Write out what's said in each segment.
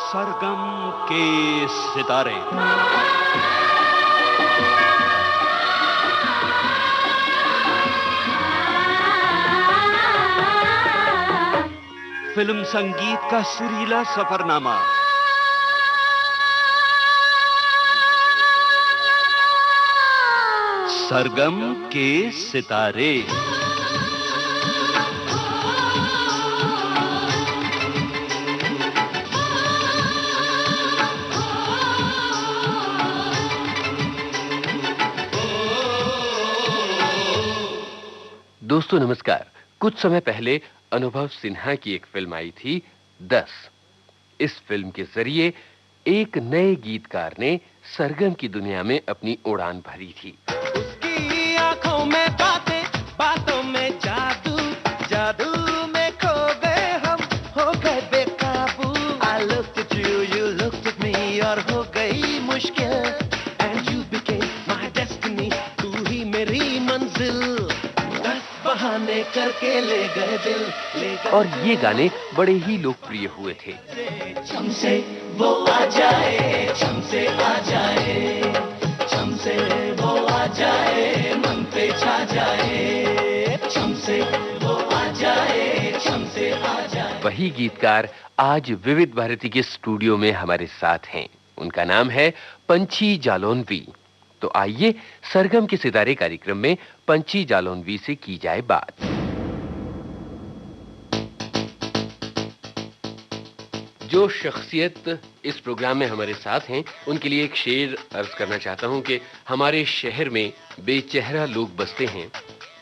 सरगम के सितारे। फिल्म संगीत का सुरीला सफरनामा। सरगम के सितारे। दोस्तों नमस्कार। कुछ समय पहले अनुभव सिन्हा की एक फिल्म आई थी 10। इस फिल्म के जरिए एक नए गीतकार ने सरगम की दुनिया में अपनी उड़ान भरी थी। उसकी आंखों में बातें, बातों में जादू, जादू में खो गए हम, हो गए बेकाबू। I looked at you, you looked at me, और हो गई मुश्किल। And you became my destiny, तू ही मेरी मंजिल। बहाने करके ले गए दिल, ले गए। और ये गाने बड़े ही लोकप्रिय हुए थे। छम से वो आ जाए, छम से आ जाए, छम से वो आ जाए, मन पे छा जाए, छम से वो आ जाए, छम से आ जाए। वही गीतकार आज विविध भारती के स्टूडियो में हमारे साथ हैं। उनका नाम है पंछी जालौनवी। तो आइए सरगम के सितारे कार्यक्रम में पंछी जालौनवी से की जाए बात। जो शख्सियत इस प्रोग्राम में हमारे साथ हैं, उनके लिए एक शेर अर्ज करना चाहता हूं कि हमारे शहर में बेचेहरा लोग बसते हैं,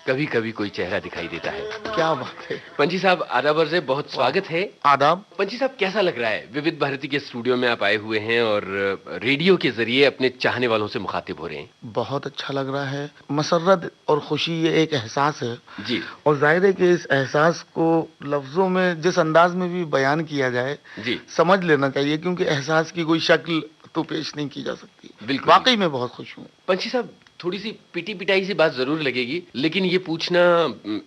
कभी कभी कोई चेहरा दिखाई देता है। क्या बात है। पंछी साहब आदाब अर्ज़ है, बहुत स्वागत है। आदाब। पंछी साहब कैसा लग रहा है? विविध भारती के स्टूडियो में आप आए हुए हैं और रेडियो के जरिए अपने चाहने वालों से मुखातिब हो रहे हैं। बहुत अच्छा लग रहा है। मसर्रत और खुशी ये एक एहसास है जी। और जाहिर है कि इस एहसास को लफ्जों में जिस अंदाज में भी बयान किया जाए जी, समझ लेना चाहिए, क्योंकि एहसास की कोई शक्ल तो पेश नहीं की जा सकती। बिल्कुल। वाकई में बहुत खुश हूँ। पंछी साहब थोड़ी सी पिटी पिटाई सी बात जरूर लगेगी, लेकिन ये पूछना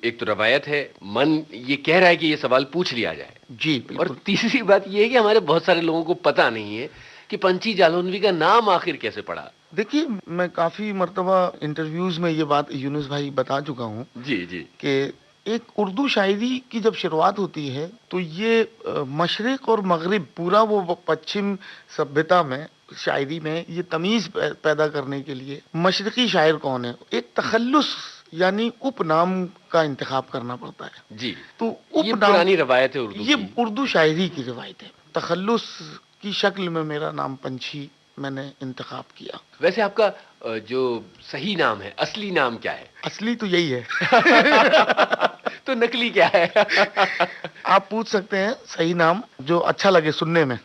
एक तो रवायत है, मन ये कह रहा है कि ये सवाल पूछ लिया जाए। जी और बिल्कुल। तीसरी बात ये है कि हमारे बहुत सारे लोगों को पता नहीं है कि पंछी जालौनवी का नाम आखिर कैसे पड़ा। देखिए, मैं काफी मर्तबा इंटरव्यूज में ये बात यूनुस भाई बता चुका हूँ जी जी। कि एक उर्दू शायरी की जब शुरुआत होती है तो ये मशरिक और मगरिब पूरा वो पश्चिम सभ्यता में शायरी में ये तमीज पैदा करने के लिए मशरिकी शायर कौन है, एक तखल्लुस यानी उपनाम का इंतखाब करना पड़ता है। जी, तो ये उपनाम पुरानी रवायत है उर्दू ये की। उर्दू शायरी की रिवायत है। तखल्लुस की शक्ल में मेरा नाम पंछी मैंने इंतखाब किया। वैसे आपका जो सही नाम है, असली नाम क्या है? असली तो यही है। तो नकली क्या है? आप पूछ सकते हैं सही नाम जो अच्छा लगे सुनने में।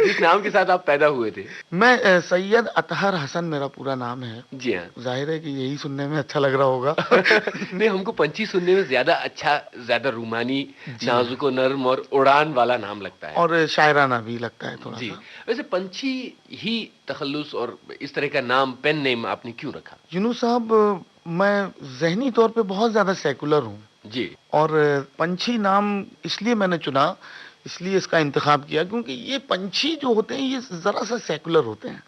जिस नाम के साथ आप पैदा हुए थे। मैं सैयद अतहर हसन मेरा पूरा नाम है। जी हाँ। जाहिर है कि यही सुनने में अच्छा लग रहा होगा। नहीं, हमको पंछी सुनने में ज्यादा अच्छा, ज्यादा रूमानी, नाजुक और नर्म और उड़ान वाला नाम लगता है और शायराना भी लगता है थोड़ा जी। सा। वैसे पंछी ही तखल्लुस और इस तरह का नाम, पेन नेम आपने क्यों रखा? यूनुस साहब, मैं जहनी तौर पे बहुत ज्यादा सेकुलर हूँ जी। और पंछी नाम इसलिए मैंने चुना, इसलिए इसका इंतखाब किया क्योंकि ये पंछी जो होते हैं ये जरा सा सेकुलर होते हैं।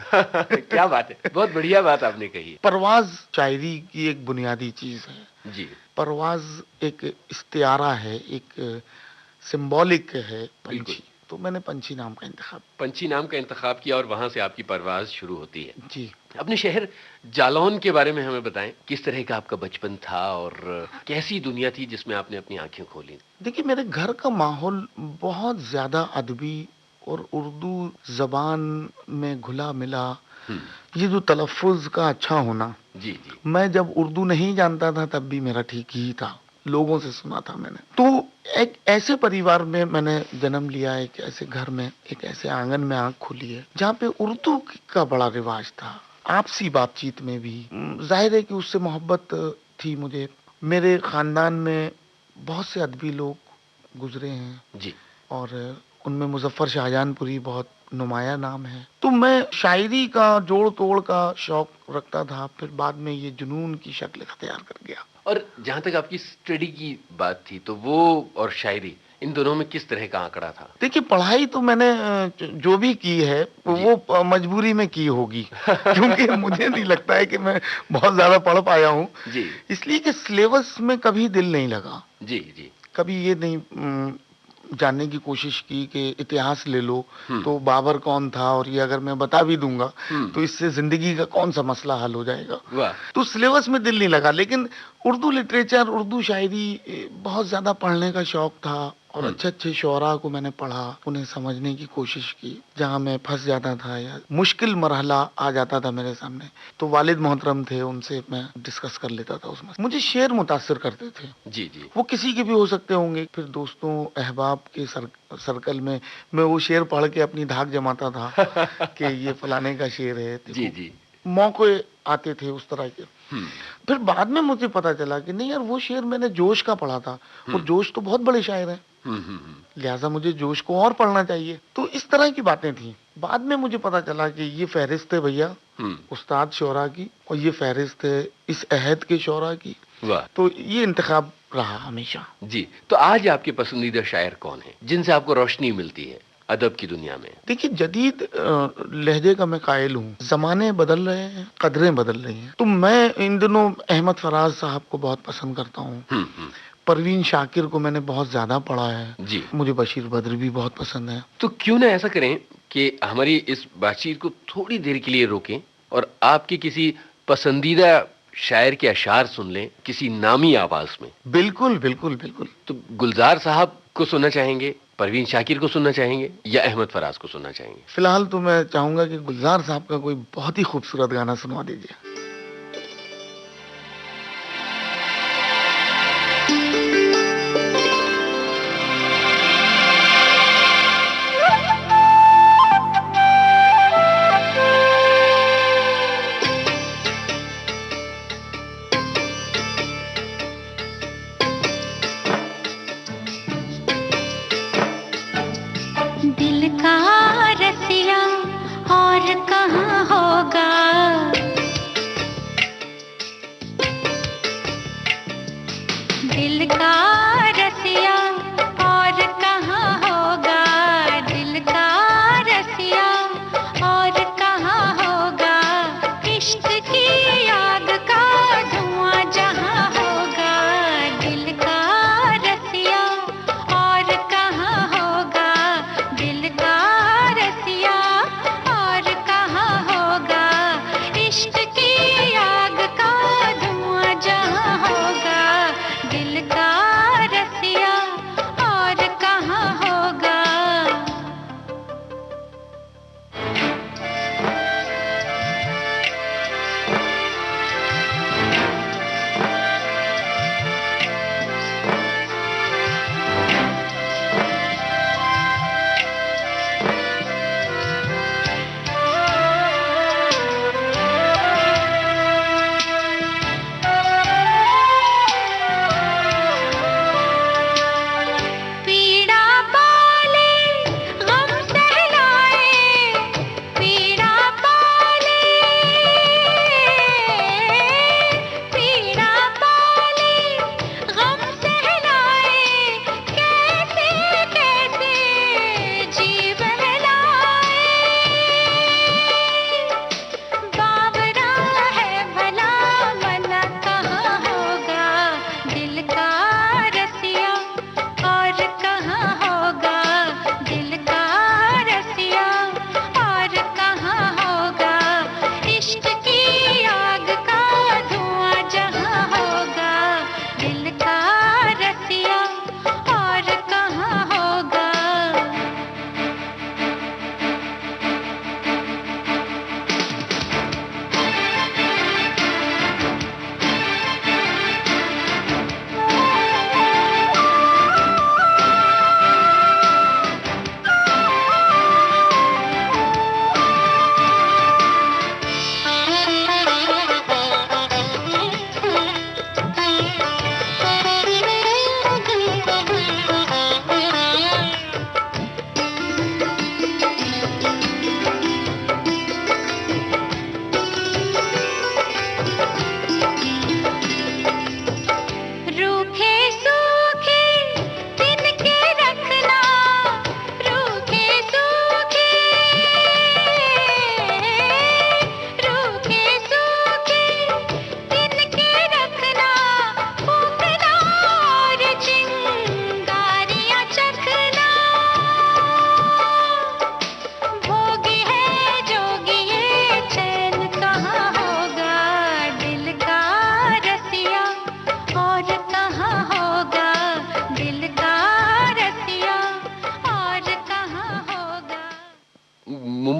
क्या बात है, बहुत बढ़िया बात आपने कही। परवाज शायरी की एक बुनियादी चीज है। जी। परवाज एक इस्तियारा है, एक सिंबॉलिक है बिल्कुल। पंछी, तो मैंने पंछी नाम का इंतखाब। पंछी नाम का इंतखाब किया और वहां से आपकी परवाज शुरू होती है। जी। अपने शहर जालौन के बारे में हमें बताएं, किस तरह का आपका बचपन था और कैसी दुनिया थी जिसमें आपने अपनी आंखें खोली? देखिए, मेरे घर का माहौल बहुत ज्यादा अदबी और उर्दू जबान में घुला मिला। ये जो तलफ़ुज़ का अच्छा होना, जी जी। मैं जब उर्दू नहीं जानता था तब भी मेरा ठीक ही था, लोगों से सुना था मैंने। तो एक ऐसे परिवार में मैंने जन्म लिया, एक ऐसे घर में, एक ऐसे आंगन में आंख खुली है जहाँ पे उर्दू का बड़ा रिवाज था। आपसी बातचीत में भी जाहिर है कि उससे मोहब्बत थी मुझे। मेरे खानदान में बहुत से अदबी लोग गुजरे हैं जी। और उनमें मुजफ्फर शाहजहानपुरी बहुत नुमाया नाम है। तो मैं शायरी का जोड़ तोड़ का शौक रखता था, फिर बाद में ये जुनून की शक्ल इख्तियार कर गया। और जहां तक आपकी स्टडी की बात थी, तो वो और शायरी, इन दोनों में किस तरह का आंकड़ा था? देखिए, पढ़ाई तो मैंने जो भी की है वो मजबूरी में की होगी क्योंकि मुझे नहीं लगता है कि मैं बहुत ज्यादा पढ़ पाया हूँ, जी इसलिए कि सिलेबस में कभी दिल नहीं लगा। जी जी। कभी ये नहीं जानने की कोशिश की कि इतिहास ले लो तो बाबर कौन था, और ये अगर मैं बता भी दूंगा तो इससे जिंदगी का कौन सा मसला हल हो जाएगा। वाह। तो सिलेबस में दिल नहीं लगा, लेकिन उर्दू लिटरेचर, उर्दू शायरी बहुत ज्यादा पढ़ने का शौक था, और अच्छे अच्छे शोरा को मैंने पढ़ा, उन्हें समझने की कोशिश की। जहाँ मैं फंस जाता था या मुश्किल मरहला आ जाता था मेरे सामने, तो वालिद मोहतरम थे, उनसे मैं डिस्कस कर लेता था उसमें। मुझे शेर मुतासिर करते थे। जी जी। वो किसी के भी हो सकते होंगे। फिर दोस्तों अहबाब के सर्कल में मैं वो शेर पढ़ के अपनी धाक जमाता था कि ये फलाने का शेर है। जी जी। मौके आते थे उस तरह के। फिर बाद में मुझे पता चला कि नहीं यार, वो शेर मैंने जोश का पढ़ा था, और जोश तो बहुत बड़े शायर हैं, लिहाजा मुझे जोश को और पढ़ना चाहिए। तो इस तरह की बातें थी। बाद में मुझे पता चला कि ये फहरिस्त है भैया उस्ताद शोरा की, और ये फहरिस्त है इस अहद के शोरा की। वाह। तो ये इंतखाब रहा हमेशा। जी, तो आज आपके पसंदीदा शायर कौन है जिनसे आपको रोशनी मिलती है अदब की दुनिया में? देखिए, जदीद लहजे का मैं कायल हूँ। जमाने बदल रहे हैं, कदरें बदल रही हैं। तो मैं इन दिनों अहमद फराज साहब को बहुत पसंद करता हूँ। परवीन शाकिर को मैंने बहुत ज्यादा पढ़ा है जी। मुझे बशीर बद्र भी बहुत पसंद है। तो क्यों ना ऐसा करें कि हमारी इस बातचीत को थोड़ी देर के लिए रोकें और आपके किसी पसंदीदा शायर के अशार सुन लें किसी नामी आवाज में। बिल्कुल बिल्कुल बिल्कुल। तो गुलजार साहब को सुनना चाहेंगे, परवीन शाकिर को सुनना चाहेंगे, या अहमद फराज को सुनना चाहेंगे? फिलहाल तो मैं चाहूंगा कि गुलजार साहब का कोई बहुत ही खूबसूरत गाना सुनवा दीजिए। दिल का रसिया और कहाँ होगा,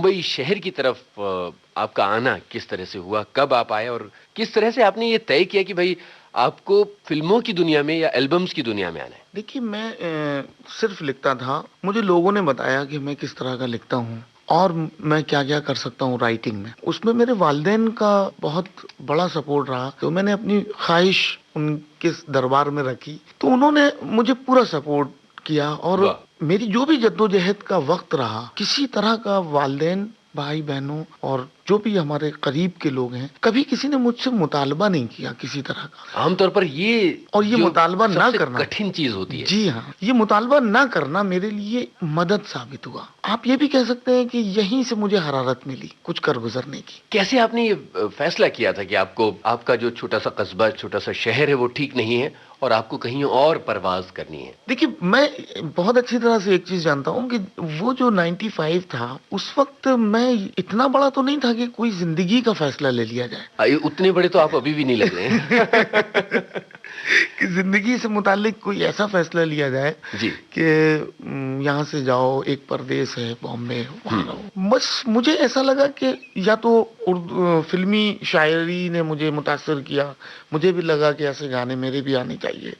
मुंबई शहर की तरफ आपका आना किस तरह से हुआ, कब आप आए और किस तरह से आपने ये तय किया कि भाई आपको फिल्मों की दुनिया में या एल्बम्स की दुनिया में आना है? देखिए, मैं सिर्फ लिखता था। मुझे लोगों ने बताया कि मैं किस तरह का लिखता हूँ और मैं क्या क्या कर सकता हूँ राइटिंग में। उसमें मेरे वालिदैन का बहुत बड़ा सपोर्ट रहा, तो मैंने अपनी ख्वाहिश उनके दरबार में रखी, तो उन्होंने मुझे पूरा सपोर्ट किया। और मेरी जो भी जद्दोजहद का वक्त रहा, किसी तरह का वालिदैन, भाई बहनों और जो भी हमारे करीब के लोग हैं, कभी किसी ने मुझसे मुतालबा नहीं किया किसी तरह का। आमतौर पर ये मुतालबा ना करना कठिन चीज होती है। जी हाँ, ये मुतालबा ना करना मेरे लिए मदद साबित हुआ। आप ये भी कह सकते हैं कि यहीं से मुझे हरारत मिली कुछ कर गुजरने की। कैसे आपने ये फैसला किया था कि आपको आपका जो छोटा सा कस्बा, छोटा सा शहर है वो ठीक नहीं है और आपको कहीं और परवाज करनी है? देखिए, मैं बहुत अच्छी तरह से एक चीज जानता हूँ कि वो जो 95 था, उस वक्त मैं इतना बड़ा तो नहीं था कि कोई जिंदगी का फैसला ले लिया जाए। उतने बड़े तो आप अभी भी नहीं लग रहे हैं। कि जिंदगी से मुतालिक कोई ऐसा फैसला लिया जाए जी कि यहाँ से जाओ, एक परदेश है बॉम्बे, वहाँ रहो। बस मुझे ऐसा लगा कि या तो उर्दू फिल्मी शायरी ने मुझे मुतासर किया, मुझे भी लगा कि ऐसे गाने मेरे भी आने चाहिए,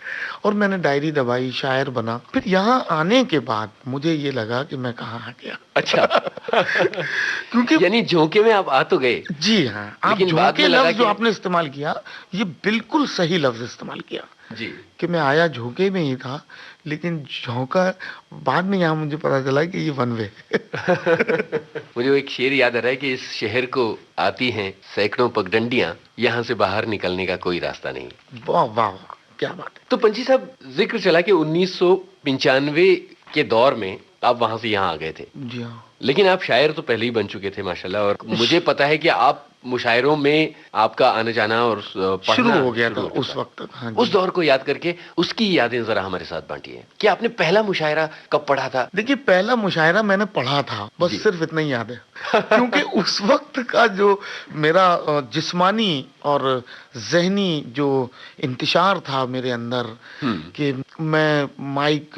और मैंने डायरी दबाई, शायर बना। फिर यहाँ आने के बाद मुझे ये लगा कि मैं कहाँ आ गया। अच्छा। क्योंकि यानी झोंके में आप आ तो गए। जी हाँ, आप झोंके लफ्ज जो आपने इस्तेमाल किया, ये बिल्कुल सही लफ्ज इस्तेमाल किया जी, कि मैं आया झोंके में ही था, लेकिन झोंका बाद में यहाँ मुझे पता चला कि ये वन वे। मुझे वो एक शेर याद आ रहा है कि इस शहर को आती हैं सैकड़ों पगडंडियां, यहाँ से बाहर निकलने का कोई रास्ता नहीं। वाह वाह वाह, क्या बात है। तो पंछी साहब, जिक्र चला कि 1995 के दौर में आप वहां से यहाँ आ गए थे। जी हाँ। लेकिन आप शायर तो पहले ही बन चुके थे माशाल्लाह, और मुझे पता है कि आप मुशायरों में आपका आने जाना और पढ़ना शुरू हो गया था उस वक्त तक। हाँ जी। उस दौर को याद करके उसकी यादें जरा हमारे साथ बांटिए कि आपने पहला मुशायरा कब पढ़ा था? देखिए, पहला मुशायरा मैंने पढ़ा था, बस सिर्फ इतना ही याद है। क्योंकि उस वक्त का जो मेरा जिस्मानी और जहनी जो इंतशार था मेरे अंदर, कि मैं माइक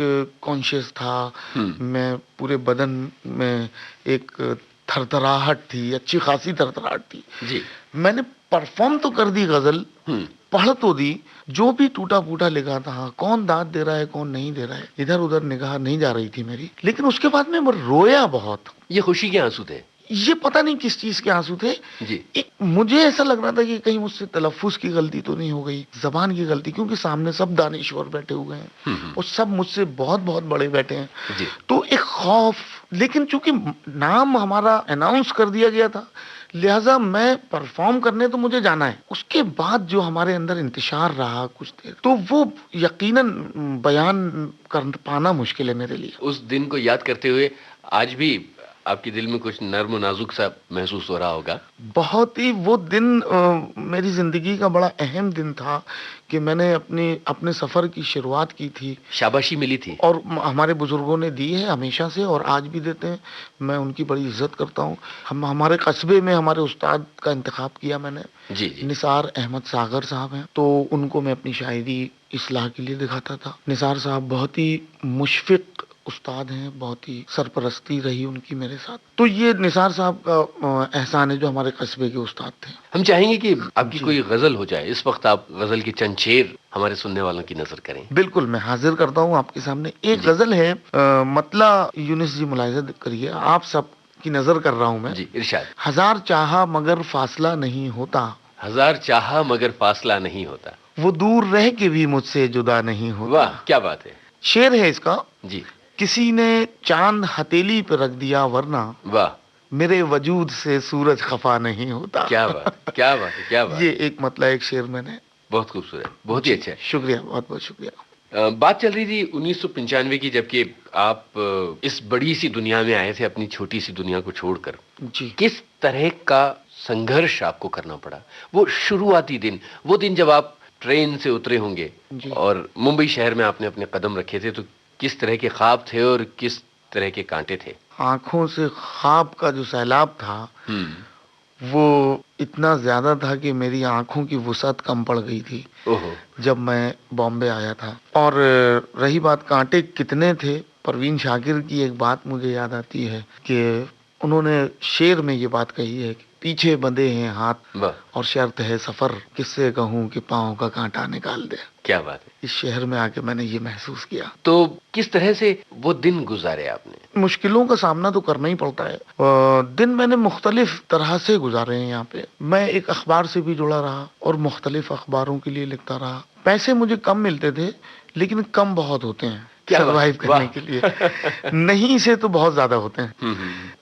कॉन्शियस था, मैं पूरे बदन में एक थरथराहट थी, अच्छी खासी थरथराहट थी जी। मैंने परफॉर्म तो कर दी गजल, पढ़ तो दी, जो भी टूटा फूटा लिखा था, कौन दाद दे रहा है कौन नहीं दे रहा है, इधर उधर निगाह नहीं जा रही थी मेरी। लेकिन उसके बाद में मैं रोया बहुत। ये खुशी के आंसू थे? ये पता नहीं किस चीज के आंसू थे जी। मुझे ऐसा लग रहा था कि कहीं मुझसे तलफ्फुज की गलती तो नहीं हो गई, जबान की गलती, क्योंकि सामने सब दानिश्वर बैठे हुए हैं और सब मुझसे बहुत बहुत बड़े बैठे हैं जी। तो एक खौफ। लेकिन चूंकि नाम हमारा अनाउंस कर दिया गया था, लिहाजा मैं परफॉर्म करने तो मुझे जाना है। उसके बाद जो हमारे अंदर इंतशार रहा कुछ देर, तो वो यकीनन बयान कर पाना मुश्किल है मेरे लिए। उस दिन को याद करते हुए आज भी आपके दिल में कुछ नर्म और नाजुक सा महसूस हो रहा होगा? बहुत ही। वो दिन मेरी जिंदगी का बड़ा अहम दिन था कि मैंने अपने सफर की शुरुआत की थी। शाबाशी मिली थी और हमारे बुजुर्गों ने दी है हमेशा से और आज भी देते हैं। मैं उनकी बड़ी इज्जत करता हूँ। हमारे कस्बे में हमारे उस्ताद का इंतखाब किया मैंने। जी, जी। निसार अहमद सागर साहब हैं, तो उनको मैं अपनी शायरी इस्लाह के लिए दिखाता था। निसार साहब बहुत ही मुशफिक उस्ताद हैं, बहुत ही सरपरस्ती रही उनकी मेरे साथ। तो ये निसार साहब का एहसान है जो हमारे कस्बे के उस्ताद थे। हम चाहेंगे कि आपकी कोई गजल हो जाए। इस वक्त आप गजल की चंद शेर हमारे सुनने वालों की नजर करें। बिल्कुल, मैं हाजिर करता हूँ आपके सामने। एक गजल है, मतला यूनिस जी मुलाहिजा करिए, आप सब की नजर कर रहा हूँ मैं। जी, इरशाद। हजार चाहा मगर फासला नहीं होता, हजार चाहा मगर फासला नहीं होता, वो दूर रह के भी मुझसे जुदा नहीं होता। वाह, क्या बात है। शेर है इसका। जी। किसी ने चांद हथेली पे रख दिया, वरना वाह, मेरे वजूद से सूरज खफा नहीं होता। क्या बात, क्या बात है, क्या बात। ये एक मतलब एक शेर मैंने। बहुत खूबसूरत, बहुत ही अच्छा है। शुक्रिया, बहुत बहुत शुक्रिया। बात चल रही थी 1995 की, जबकि आप इस बड़ी सी दुनिया में आए थे अपनी छोटी सी दुनिया को छोड़कर। जी। किस तरह का संघर्ष आपको करना पड़ा? वो शुरुआती दिन, वो दिन जब आप ट्रेन से उतरे होंगे और मुंबई शहर में आपने अपने कदम रखे थे, तो किस तरह के ख्वाब थे और किस तरह के कांटे थे? आंखों से ख्वाब का जो सैलाब था वो इतना ज्यादा था कि मेरी आंखों की वुसअत कम पड़ गई थी जब मैं बॉम्बे आया था। और रही बात कांटे कितने थे, परवीन शाकिर की एक बात मुझे याद आती है कि उन्होंने शेर में ये बात कही है कि पीछे बंधे हैं हाथ वाह, और शर्त है सफर, किससे कहूँ कि पाँव का कांटा निकाल दे। क्या बात है। इस शहर में आके मैंने ये महसूस किया। तो किस तरह से वो दिन गुजारे आपने? मुश्किलों का सामना तो करना ही पड़ता है। दिन मैंने मुख्तलिफ तरह से गुजारे हैं यहाँ पे। मैं एक अखबार से भी जुड़ा रहा और मुख्तलिफ अखबारों के लिए लिखता रहा। पैसे मुझे कम मिलते थे, लेकिन कम बहुत होते हैं क्या बात? सरवाइव करने वाह। के लिए। नहीं से तो बहुत ज्यादा होते हैं।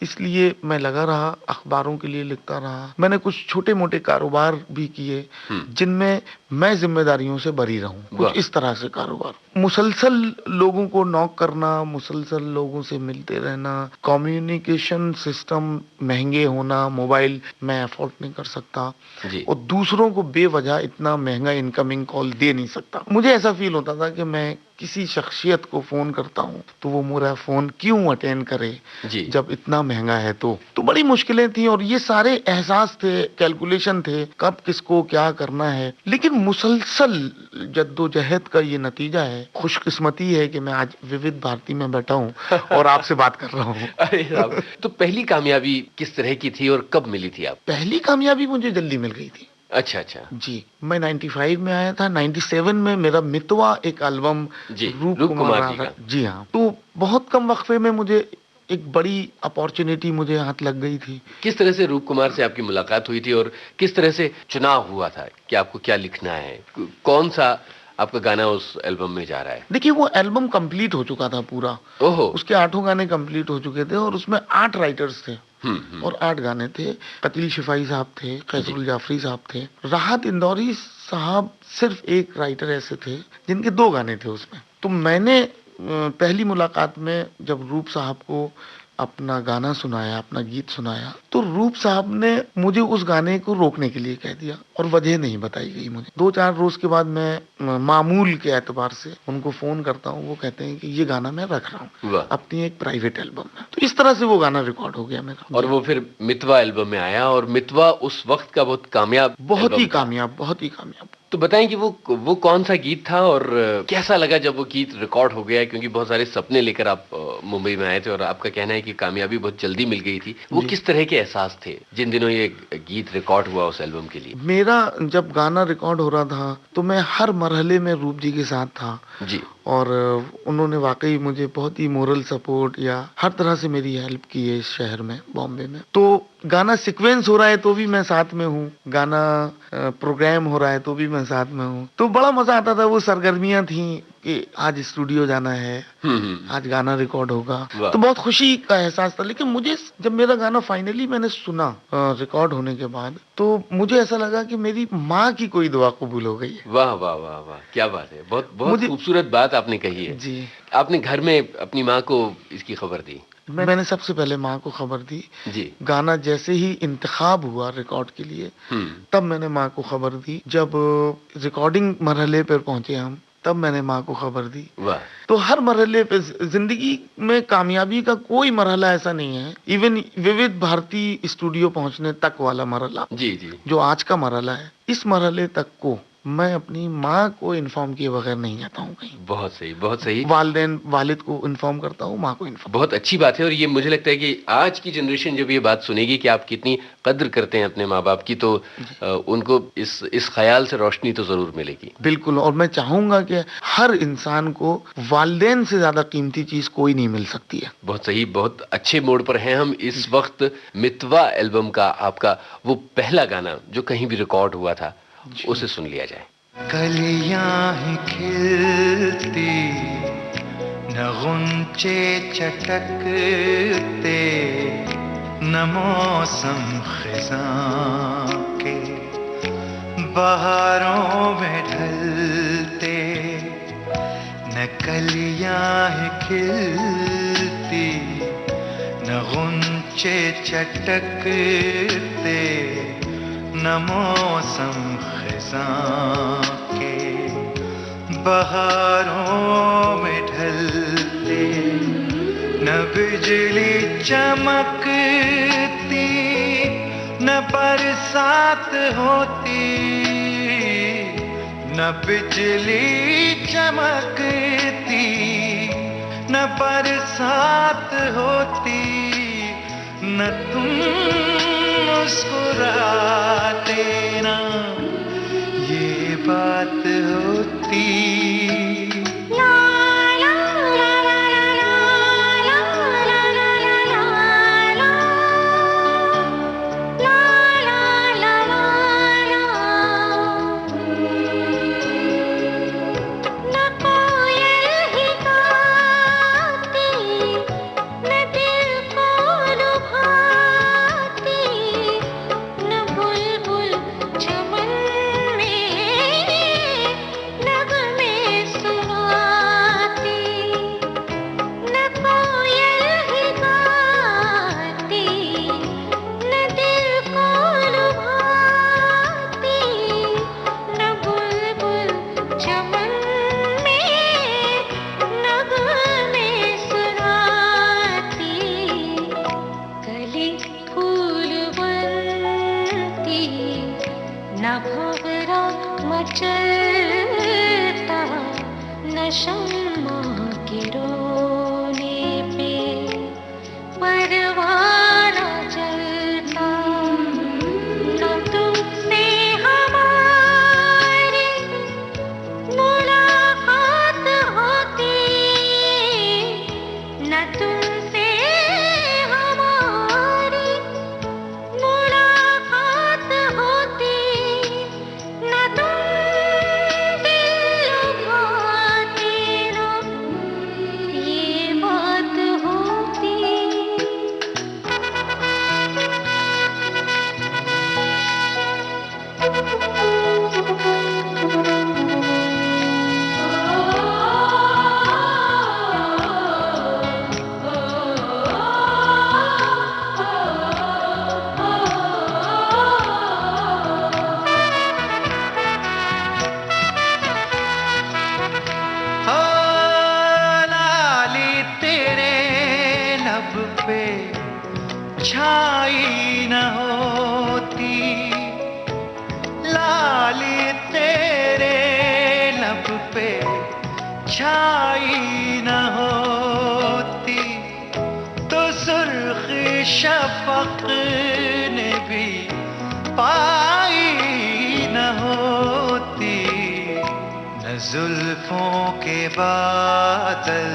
इसलिए मैं लगा रहा, अखबारों के लिए लिखता रहा। मैंने कुछ छोटे मोटे कारोबार भी किए जिनमें मैं जिम्मेदारियों से बरी रहूं। वाह। कुछ इस तरह से कारोबार, मुसलसल लोगों को नॉक करना, मुसलसल लोगों से मिलते रहना, कम्युनिकेशन सिस्टम महंगे होना, मोबाइल मैं अफोर्ड नहीं कर सकता जी। और दूसरों को बेवजह इतना महंगा इनकमिंग कॉल दे नहीं सकता। मुझे ऐसा फील होता था कि मैं किसी शख्सियत को फोन करता हूँ तो वो मेरा फोन क्यों अटेंड करे जी। जब इतना महंगा है। तो बड़ी मुश्किलें थी और ये सारे एहसास थे, कैलकुलेशन थे, कब किसको क्या करना है। लेकिन मुसलसल जद्दोजहद का ये नतीजा है। खुशकिस्मती है कि मैं आज विविध भारती में बैठा हूँ और आपसे बात कर रहा हूँ। अरे साहब, तो पहली कामयाबी किस तरह की थी और कब मिली थी आप? पहली कामयाबी मुझे जल्दी मिल गई थी। अच्छा अच्छा। जी, मैं 95 में आया था। 97 में मेरा मितवा एक एल्बम जी, रूप रूप कुमार कुमार जी का। का। जी हाँ, तो बहुत कम वक्फे में मुझे एक बड़ी अपॉर्चुनिटी मुझे हाथ लग गई थी। किस तरह से रूप कुमार से आपकी मुलाकात हुई थी और किस तरह से चुनाव हुआ था कि आपको क्या लिखना है? कौन सा आपका गाना उस एल्बम में जा रहा है? देखिए, वो एल्बम कंप्लीट हो चुका था पूरा। ओहो। उसके 8 गाने कंप्लीट हो चुके थे और उसमें 8 राइटर्स थे और 8 गाने थे। कतील शिफाई साहब थे, कैसरुल जाफरी साहब थे, राहत इंदौरी साहब सिर्फ एक राइटर ऐसे थे जिनके 2 गाने थे उसमें। तो मैंने पहली मुलाकात में जब रूप साहब को अपना गाना सुनाया, अपना गीत सुनाया, तो रूप साहब ने मुझे उस गाने को रोकने के लिए कह दिया और वजह नहीं बताई गई मुझे। 2-4 रोज के बाद मैं मामूल के एतबार से उनको फोन करता हूँ। वो कहते हैं कि ये गाना मैं रख रहा हूँ अपनी एक प्राइवेट एल्बम में। तो इस तरह से वो गाना रिकॉर्ड हो गया मेरा। और वो फिर मितवा एल्बम में आया और मितवा उस वक्त का बहुत कामयाब, बहुत ही एल्बम था। कामयाब, बहुत ही कामयाब। तो बताएं कि वो कौन सा गीत था और कैसा लगा जब वो गीत रिकॉर्ड हो गया? क्योंकि बहुत सारे सपने लेकर आप मुंबई में आए थे और आपका कहना है कि कामयाबी बहुत जल्दी मिल गई थी। वो किस तरह के एहसास थे जिन दिनों ये गीत रिकॉर्ड हुआ उस एल्बम के लिए? मेरा जब गाना रिकॉर्ड हो रहा था तो मैं हर मरहले में रूप जी के साथ था जी। और उन्होंने वाकई मुझे बहुत ही मोरल सपोर्ट या हर तरह से मेरी हेल्प की है इस शहर में, बॉम्बे में। तो गाना सीक्वेंस हो रहा है तो भी मैं साथ में हूँ, गाना प्रोग्राम हो रहा है तो भी मैं साथ में हूँ। तो बड़ा मजा आता था। वो सरगर्मियां थी कि आज स्टूडियो जाना है, आज गाना रिकॉर्ड होगा, तो बहुत खुशी का एहसास था। लेकिन मुझे जब मेरा गाना फाइनली मैंने सुना रिकॉर्ड होने के बाद, तो मुझे ऐसा लगा कि मेरी माँ की कोई दुआ कबूल हो गई है। वाह वाह वाह वाह, क्या बात है। बहुत बहुत खूबसूरत बात आपने कही है जी। आपने घर में अपनी माँ को इसकी खबर दी? मैंने सबसे पहले माँ को खबर दी जी। गाना जैसे ही इंतखाब हुआ रिकॉर्ड के लिए, तब मैंने माँ को खबर दी। जब रिकॉर्डिंग मरहले पर पहुंचे हम, तब मैंने माँ को खबर दी। वाह। तो हर मरहले पे, जिंदगी में कामयाबी का कोई मरहला ऐसा नहीं है, इवन विविध भारती स्टूडियो पहुंचने तक वाला मरहला, जी जी, जो आज का मरहला है, इस मरहले तक को मैं अपनी माँ को इन्फॉर्म किए बगैर नहीं जाता हूँ कहीं। बहुत सही, बहुत सही। वालिदैन वालिद को इन्फॉर्म करता हूँ, माँ को इन्फॉर्म। बहुत अच्छी बात है। और ये मुझे लगता है कि आज की जनरेशन जब ये बात सुनेगी कि आप कितनी कद्र करते हैं अपने माँ बाप की, तो उनको इस ख्याल से रोशनी तो जरूर मिलेगी। बिल्कुल। और मैं चाहूंगा कि हर इंसान को वालिदैन से ज्यादा कीमती चीज कोई नहीं मिल सकती है। बहुत सही, बहुत अच्छे मोड पर हैं हम इस वक्त। मितवा एल्बम का आपका वो पहला गाना जो कहीं भी रिकॉर्ड हुआ था, उसे सुन लिया जाए। कलियां ही खिलती न गुंचे चटकते, न मौसम खिज़ां के बहारों में ढलते, न कलियां ही खिलती न गुंचे चटकते, न मौसम खिज़ां के बहारों में ढलते, न बिजली चमकती न बरसात होती, न बिजली चमकती न बरसात होती, न तुम मुस्कुराते ना ये बात होती। छाई न होती लाली तेरे लब पे छाई न होती तो सुर्खी शफक ने भी पाई न होती। न जुल्फों के बादल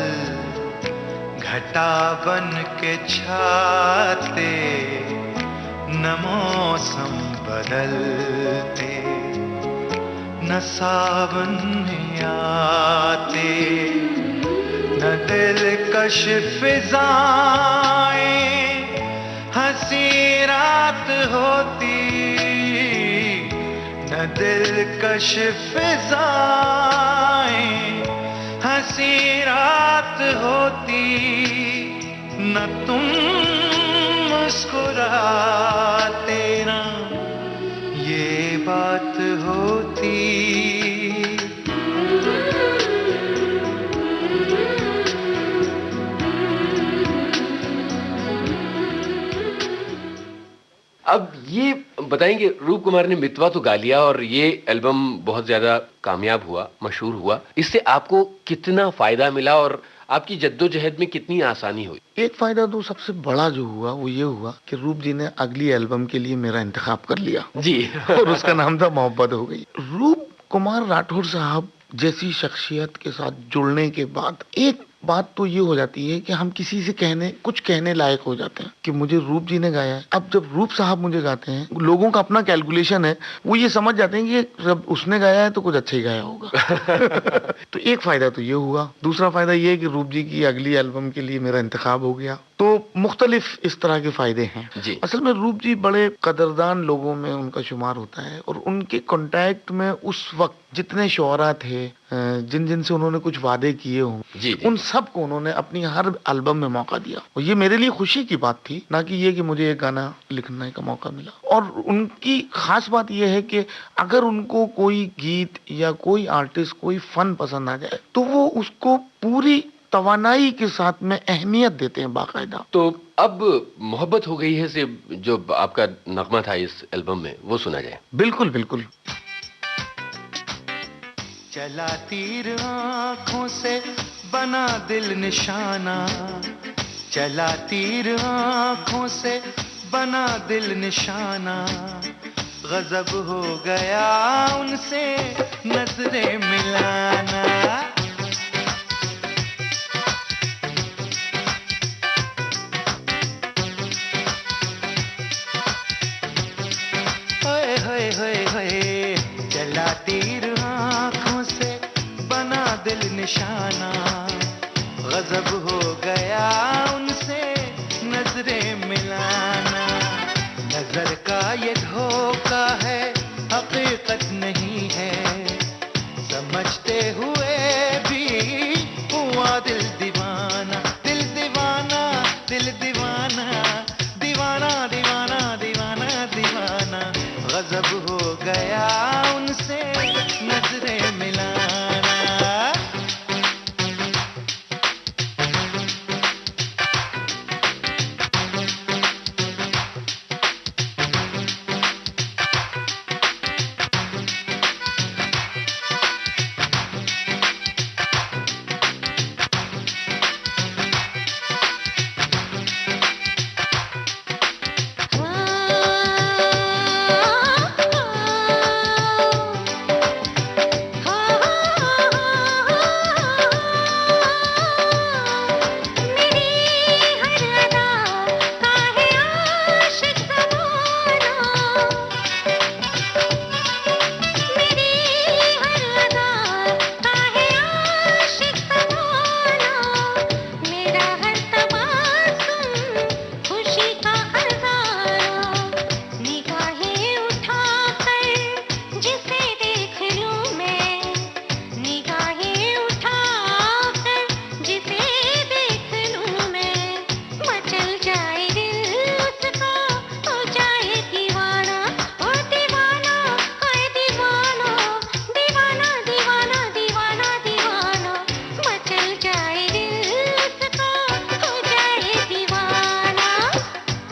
घटा बन के छाते न मौसम बदलते न सावन आते न दिलकश फिजाएं हंसी रात होती न दिलकश फिजाएं हंसी रात होती न तुम मुस्कुराते ना ये बात होती। अब ये बताएंगे, रूप कुमार ने मितवा तो गा लिया और ये एल्बम बहुत ज्यादा कामयाब हुआ, मशहूर हुआ, इससे आपको कितना फायदा मिला और आपकी जद्दोजहद में कितनी आसानी हुई? एक फायदा तो सबसे बड़ा जो हुआ वो ये हुआ कि रूप जी ने अगली एल्बम के लिए मेरा इंतखाब कर लिया जी और उसका नाम था मोहब्बत हो गई। रूप कुमार राठौर साहब जैसी शख्सियत के साथ जुड़ने के बाद एक बात तो ये हो जाती है कि हम किसी से कुछ कहने लायक हो जाते हैं कि मुझे रूप जी ने गाया है। अब जब रूप साहब मुझे गाते हैं, लोगों का अपना कैलकुलेशन है, वो ये समझ जाते हैं कि जब उसने गाया है तो कुछ अच्छा ही गाया होगा। तो एक फायदा तो ये हुआ। दूसरा फायदा ये है कि रूप जी की अगली एल्बम के लिए मेरा इंतखाब हो गया। तो मुख्तलिफ इस तरह के फायदे हैं जी। असल में रूप जी बड़े कदरदान लोगों में उनका शुमार होता है और उनके कांटेक्ट में उस वक्त जितने शोहरा थे, जिन जिन से उन्होंने कुछ वादे किए हों, उन सब को उन्होंने अपनी हर एल्बम में मौका दिया और ये मेरे लिए खुशी की बात थी, ना कि ये कि मुझे एक गाना लिखने का मौका मिला। और उनकी खास बात यह है कि अगर उनको कोई गीत या कोई आर्टिस्ट, कोई फन पसंद आ जाए तो वो उसको पूरी तवानाई के साथ में अहमियत देते हैं बाकायदा। तो अब मोहब्बत हो गई है से जो आपका नगमा था इस एल्बम में, वो सुना जाए। बिल्कुल बिल्कुल। चला तीर आंखों से बना दिल निशाना, चला तीर आंखों से बना दिल निशाना, गजब हो गया उनसे नजरें मिलाना। होए होए होए होए, चला तीर आंखों से बना दिल निशाना, गजब हो गया उनसे नजरें मिलाना। नजर का ये धोखा है, हकीकत नहीं है, समझते हुए भी हुआ दिल दीवाना, दिल दीवाना, दिल दीवाना, दीवाना दीवाना दीवाना दीवाना। गजब हो गया उनसे नजरें मिलाना।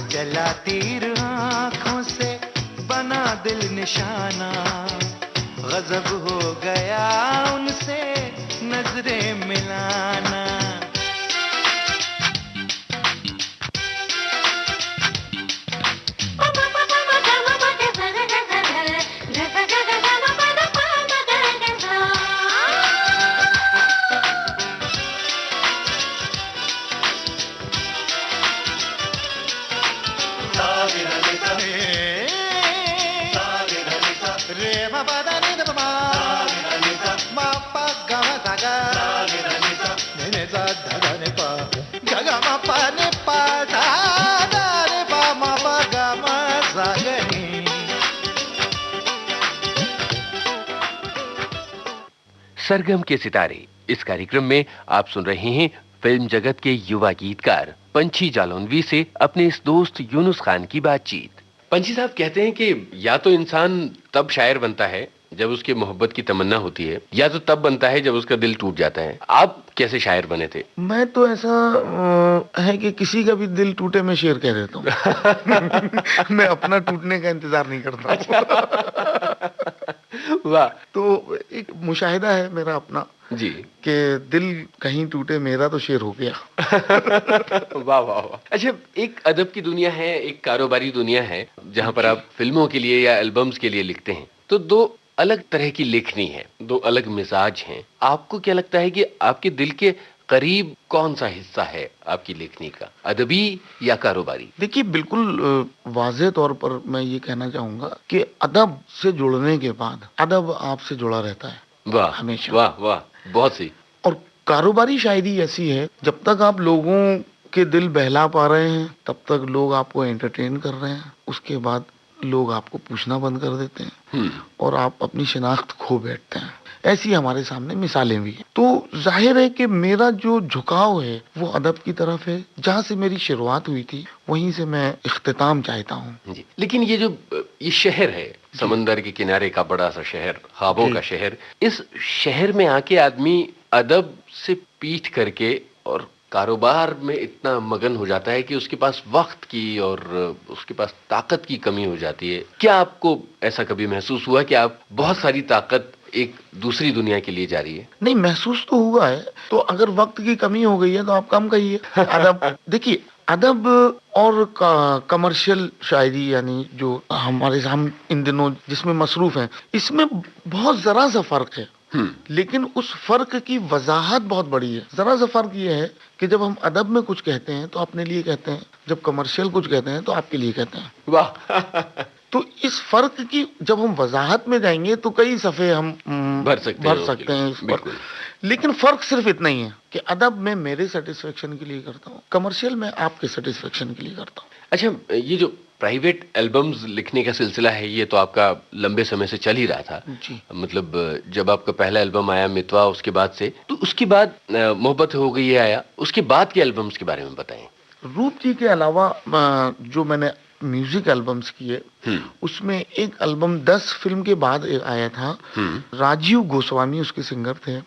चला तीर आंखों से बना दिल निशाना, गजब हो गया उनसे नजरें मिलाना। रे मा पा दा नि दा मा, मा पा गा मा दा गा, नि नि दा दा दा नि पा, गा गा मा पा नि पा दा दा नि पा, मा पा गा मा सा गा नि। सरगम के सितारे इस कार्यक्रम में आप सुन रहे हैं फिल्म जगत के युवा गीतकार पंछी जालौनवी से अपने इस दोस्त यूनुस खान की बातचीत। पंछी साहब कहते हैं कि या तो इंसान तब शायर बनता है जब उसके मोहब्बत की तमन्ना होती है, या तो तब बनता है जब उसका दिल टूट जाता है। आप कैसे शायर बने थे? मैं तो ऐसा है कि किसी का भी दिल टूटे मैं शेर कह देता हूँ। मैं अपना टूटने का इंतजार नहीं करता। वाह। तो एक मुशाहिदा है मेरा अपना जी कि दिल कहीं टूटे मेरा तो शेर हो गया। वाह वाह वाह। अच्छा, एक अदब की दुनिया है, एक कारोबारी दुनिया है, जहाँ पर आप फिल्मों के लिए या एल्बम्स के लिए लिखते हैं, तो दो अलग तरह की लेखनी है, दो अलग मिजाज हैं। आपको क्या लगता है कि आपके दिल के करीब कौन सा हिस्सा है आपकी लेखनी का, अदबी या कारोबारी? देखिए, बिल्कुल वाज़ेह तौर पर मैं ये कहना चाहूंगा कि अदब से जुड़ने के बाद अदब आपसे जुड़ा रहता है। वाह हमेशा। वाह वाह, बहुत सही। और कारोबारी शायरी ऐसी है, जब तक आप लोगों के दिल बहला पा रहे हैं तब तक लोग आपको एंटरटेन कर रहे हैं, उसके बाद लोग आपको पूछना बंद कर देते हैं और आप अपनी शिनाख्त खो बैठते हैं। ऐसी हमारे सामने मिसालें भी हैं। तो जाहिर है कि मेरा जो झुकाव है वो अदब की तरफ है। जहाँ से मेरी शुरुआत हुई थी वहीं से मैं इख्तिताम चाहता हूँ जी। लेकिन ये शहर है, समंदर के किनारे का बड़ा सा शहर, ख्वाबों का शहर, इस शहर में आके आदमी अदब से पीठ करके और कारोबार में इतना मगन हो जाता है कि उसके पास वक्त की और उसके पास ताकत की कमी हो जाती है। क्या आपको ऐसा कभी महसूस हुआ कि आप बहुत सारी ताकत एक दूसरी दुनिया के लिए जा रही है? नहीं, महसूस तो हुआ है। तो अगर वक्त की कमी हो गई है तो आप कम कहिए। अदब देखिए, अदब और कमर्शियल शायरी, यानी जो हमारे हम इन दिनों जिसमें मसरूफ हैं, इसमें बहुत जरा सा फर्क है। लेकिन उस फर्क की वजाहत बहुत बड़ी है। जरा सा फर्क ये है कि जब हम अदब में कुछ कहते हैं तो अपने लिए कहते हैं, जब कमर्शियल कुछ कहते हैं तो आपके लिए कहते हैं। वाह। तो इस फर्क की जब हम वजाहत में जाएंगे तो कई सफ़े हम भर सकते हैं इस पर। बिल्कुल। लेकिन फर्क सिर्फ इतना ही है कि अदब में मेरे सेटिस्फेक्शन के लिए करता हूँ, कमर्शियल में आपके सेटिस्फेक्शन के लिए करता हूँ। अच्छा, ये जो प्राइवेट एल्बम्स लिखने का सिलसिला है, ये तो आपका लंबे समय से चल ही रहा था जी। मतलब जब आपका पहला एल्बम आया मितवा, उसके बाद से, तो उसके बाद मोहब्बत हो गई है आया, उसके बाद के एल्बम्स के बारे में बताएं। रूप जी के अलावा जो मैंने म्यूजिक एल्बम्स किए, उसमें एक एल्बम 10 फिल्म के बाद आया था। राजीव गोस्वामी उसके सिंगर थे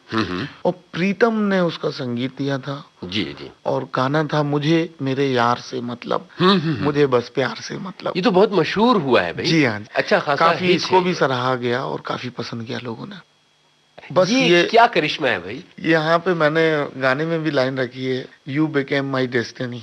और प्रीतम ने उसका संगीत दिया था। जी जी। और गाना था मुझे मेरे यार से मतलब, मुझे बस प्यार से मतलब। ये तो बहुत मशहूर हुआ है भाई। जी हाँ। अच्छा खासा काफी हिट इसको है भी ये। सराहा गया और काफी पसंद किया लोगों ने। बस ये क्या करिश्मा है भाई। यहाँ पे मैंने गाने में भी लाइन रखी है, यू बिकेम माई डेस्टिनी।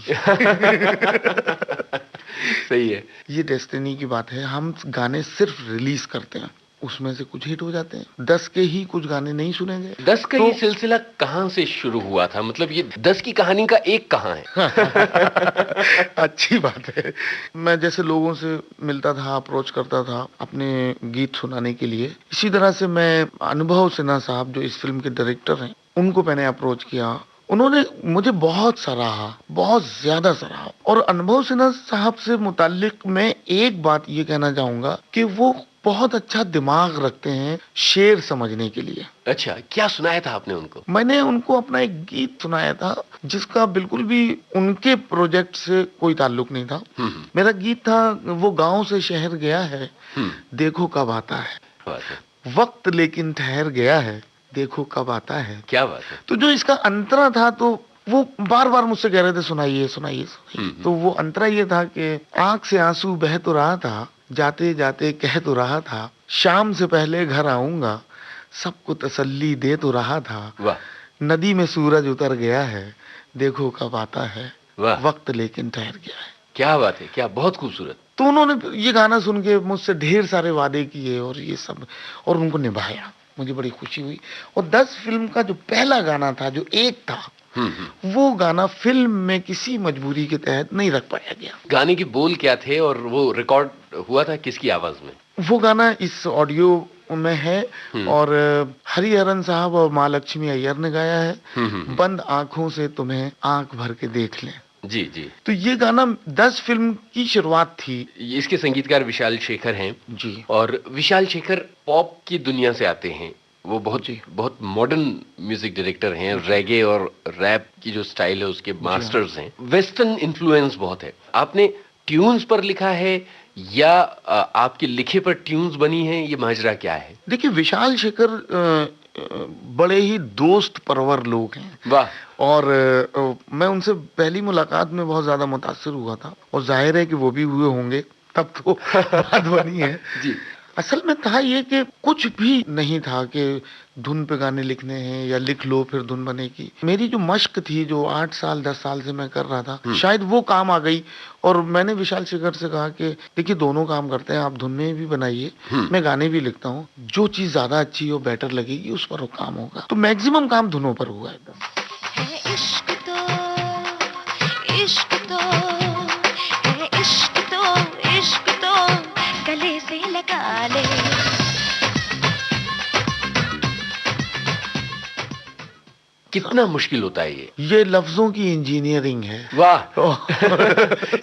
सही है। ये डेस्टिनी की बात है। हम गाने सिर्फ रिलीज करते हैं, उसमें से कुछ हिट हो जाते हैं। 10 के ही कुछ गाने नहीं सुनेंगे। 10 का तो ये सिलसिला कहाँ से शुरू हुआ था, मतलब ये 10 की कहानी का एक कहाँ है? अच्छी बात है। मैं जैसे लोगों से मिलता था, अप्रोच करता था अपने गीत सुनाने के लिए, इसी तरह से मैं अनुभव सिन्हा साहब जो इस फिल्म के डायरेक्टर हैं, उनको मैंने अप्रोच किया। उन्होंने मुझे बहुत सराहा, बहुत ज्यादा सराहा। और अनुभव सिन्हा साहब से मुताल्लिक मैं एक बात ये कहना चाहूंगा कि वो बहुत अच्छा दिमाग रखते हैं शेर समझने के लिए। अच्छा, क्या सुनाया था आपने उनको? मैंने उनको अपना एक गीत सुनाया था जिसका बिल्कुल भी उनके प्रोजेक्ट से कोई ताल्लुक नहीं था। मेरा गीत था, वो गांव से शहर गया है, देखो कब आता है, बात है। वक्त लेकिन ठहर गया है, देखो कब आता है। क्या बात है। तो जो इसका अंतरा था, तो वो बार बार मुझसे कह रहे थे सुनाइए सुनाइए सुनाइए। तो वो अंतरा ये था कि आंख से आंसू बह तो रहा था, जाते जाते कह तो रहा था, शाम से पहले घर आऊंगा, सबको तसल्ली दे तो रहा था, वाह नदी में सूरज उतर गया है, देखो कब आता है, वाह, वक्त लेकिन ठहर गया है। क्या बात है, क्या बहुत खूबसूरत। तो उन्होंने ये गाना सुन के मुझसे ढेर सारे वादे किए और ये सब, और उनको निभाया। मुझे बड़ी खुशी हुई। और 10 फिल्म का जो पहला गाना था, जो एक था, वो गाना फिल्म में किसी मजबूरी के तहत नहीं रख पाया गया। गाने के बोल क्या थे और वो रिकॉर्ड हुआ था किसकी आवाज में? वो गाना इस ऑडियो में है और हरिहरन साहब और माँ लक्ष्मी अय्यर ने गाया है। बंद आंखों से तुम्हें आंख भर के देख लें। जी जी। तो ये गाना 10 फिल्म की शुरुआत थी। इसके संगीतकार विशाल शेखर हैं जी। और विशाल शेखर पॉप की दुनिया से आते हैं। वो बहुत मॉडर्न म्यूजिक डायरेक्टर हैं। रैगे और रैप की जो स्टाइल है उसके मास्टर्स हैं। वेस्टर्न इन्फ्लुएंस बहुत है। आपने ट्यून्स पर लिखा है या आपके लिखे पर ट्यून्स बनी हैं, ये माजरा क्या है? देखिए, विशाल शेखर बड़े ही दोस्त परवर लोग हैं। वाह। और मैं उनसे पहली मुलाकात में बहुत ज्यादा मुतासिर हुआ था और जाहिर है कि वो भी हुए होंगे, तब तो बात बनी है। जी। असल में था ये कि कुछ भी नहीं था कि धुन पे गाने लिखने हैं या लिख लो फिर धुन बनेगी। मेरी जो मश्क थी, जो 8 साल 10 साल से मैं कर रहा था, शायद वो काम आ गई। और मैंने विशाल शेखर से कहा कि देखिए, दोनों काम करते हैं, आप धुन में भी बनाइए, मैं गाने भी लिखता हूँ, जो चीज ज्यादा अच्छी हो, बेटर लगेगी, उस पर वो काम होगा। तो मैक्सिमम काम धुनों पर हुआ एकदम। इश्क तो है, इश्क तो गले से लगा ले। कितना मुश्किल होता है ये लफ्जों की इंजीनियरिंग है। वाह।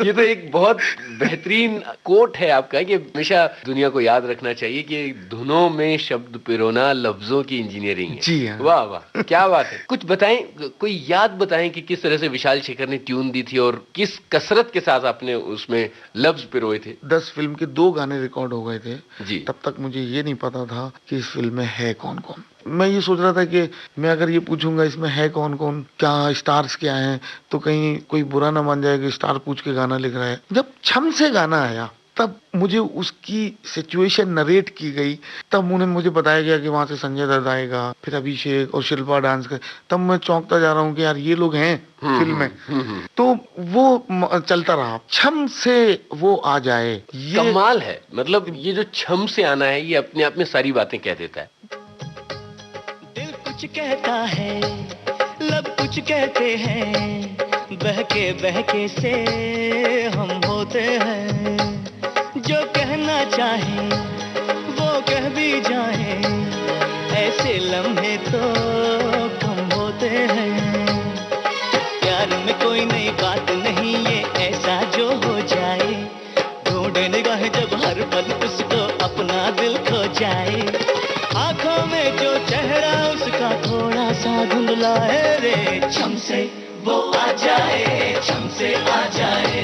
ये तो एक बहुत बेहतरीन कोट है आपका कि हमेशा दुनिया को याद रखना चाहिए कि धुनों में शब्द पिरोना लफ्जों की इंजीनियरिंग है। जी हाँ। वाह वाह, क्या बात है। कुछ बताएं, कोई याद बताएं कि किस तरह से विशाल शेखर ने ट्यून दी थी और किस कसरत के साथ आपने उसमें लफ्ज पिरोए थे। 10 फिल्म के 2 गाने रिकॉर्ड हो गए थे जी। तब तक मुझे ये नहीं पता था कि इस फिल्म में है कौन कौन। मैं ये सोच रहा था कि मैं अगर ये पूछूंगा इसमें है कौन कौन, क्या स्टार्स क्या हैं, तो कहीं कोई बुरा ना मान जाए कि स्टार पूछ के गाना लिख रहा है। जब छम से गाना आया तब मुझे उसकी सिचुएशन नरेट की गई, तब उन्हें मुझे बताया गया कि वहां से संजय दत्त आएगा, फिर अभिषेक और शिल्पा डांस कर, तब मैं चौंकता जा रहा हूँ कि यार ये लोग हैं फिल्म में। तो वो चलता रहा, छम से वो आ जाए, ये कमाल है। मतलब ये जो छम से आना है, ये अपने आप में सारी बातें कह देता है। दिल कुछ कहता है, लब कुछ कहते हैं, बहके बहके से हम होते हैं, जो कहना चाहे वो कह भी जाए, ऐसे लम्हे तो कम होते हैं। प्यार में कोई नई बात नहीं, ये ऐसा जो हो जाए, ढूंढे निगाह जब हर पल उसको अपना दिल खो जाए, आंखों में जो चेहरा उसका थोड़ा सा धुंधला है रे, छम से वो आ जाए, छम से आ जाए,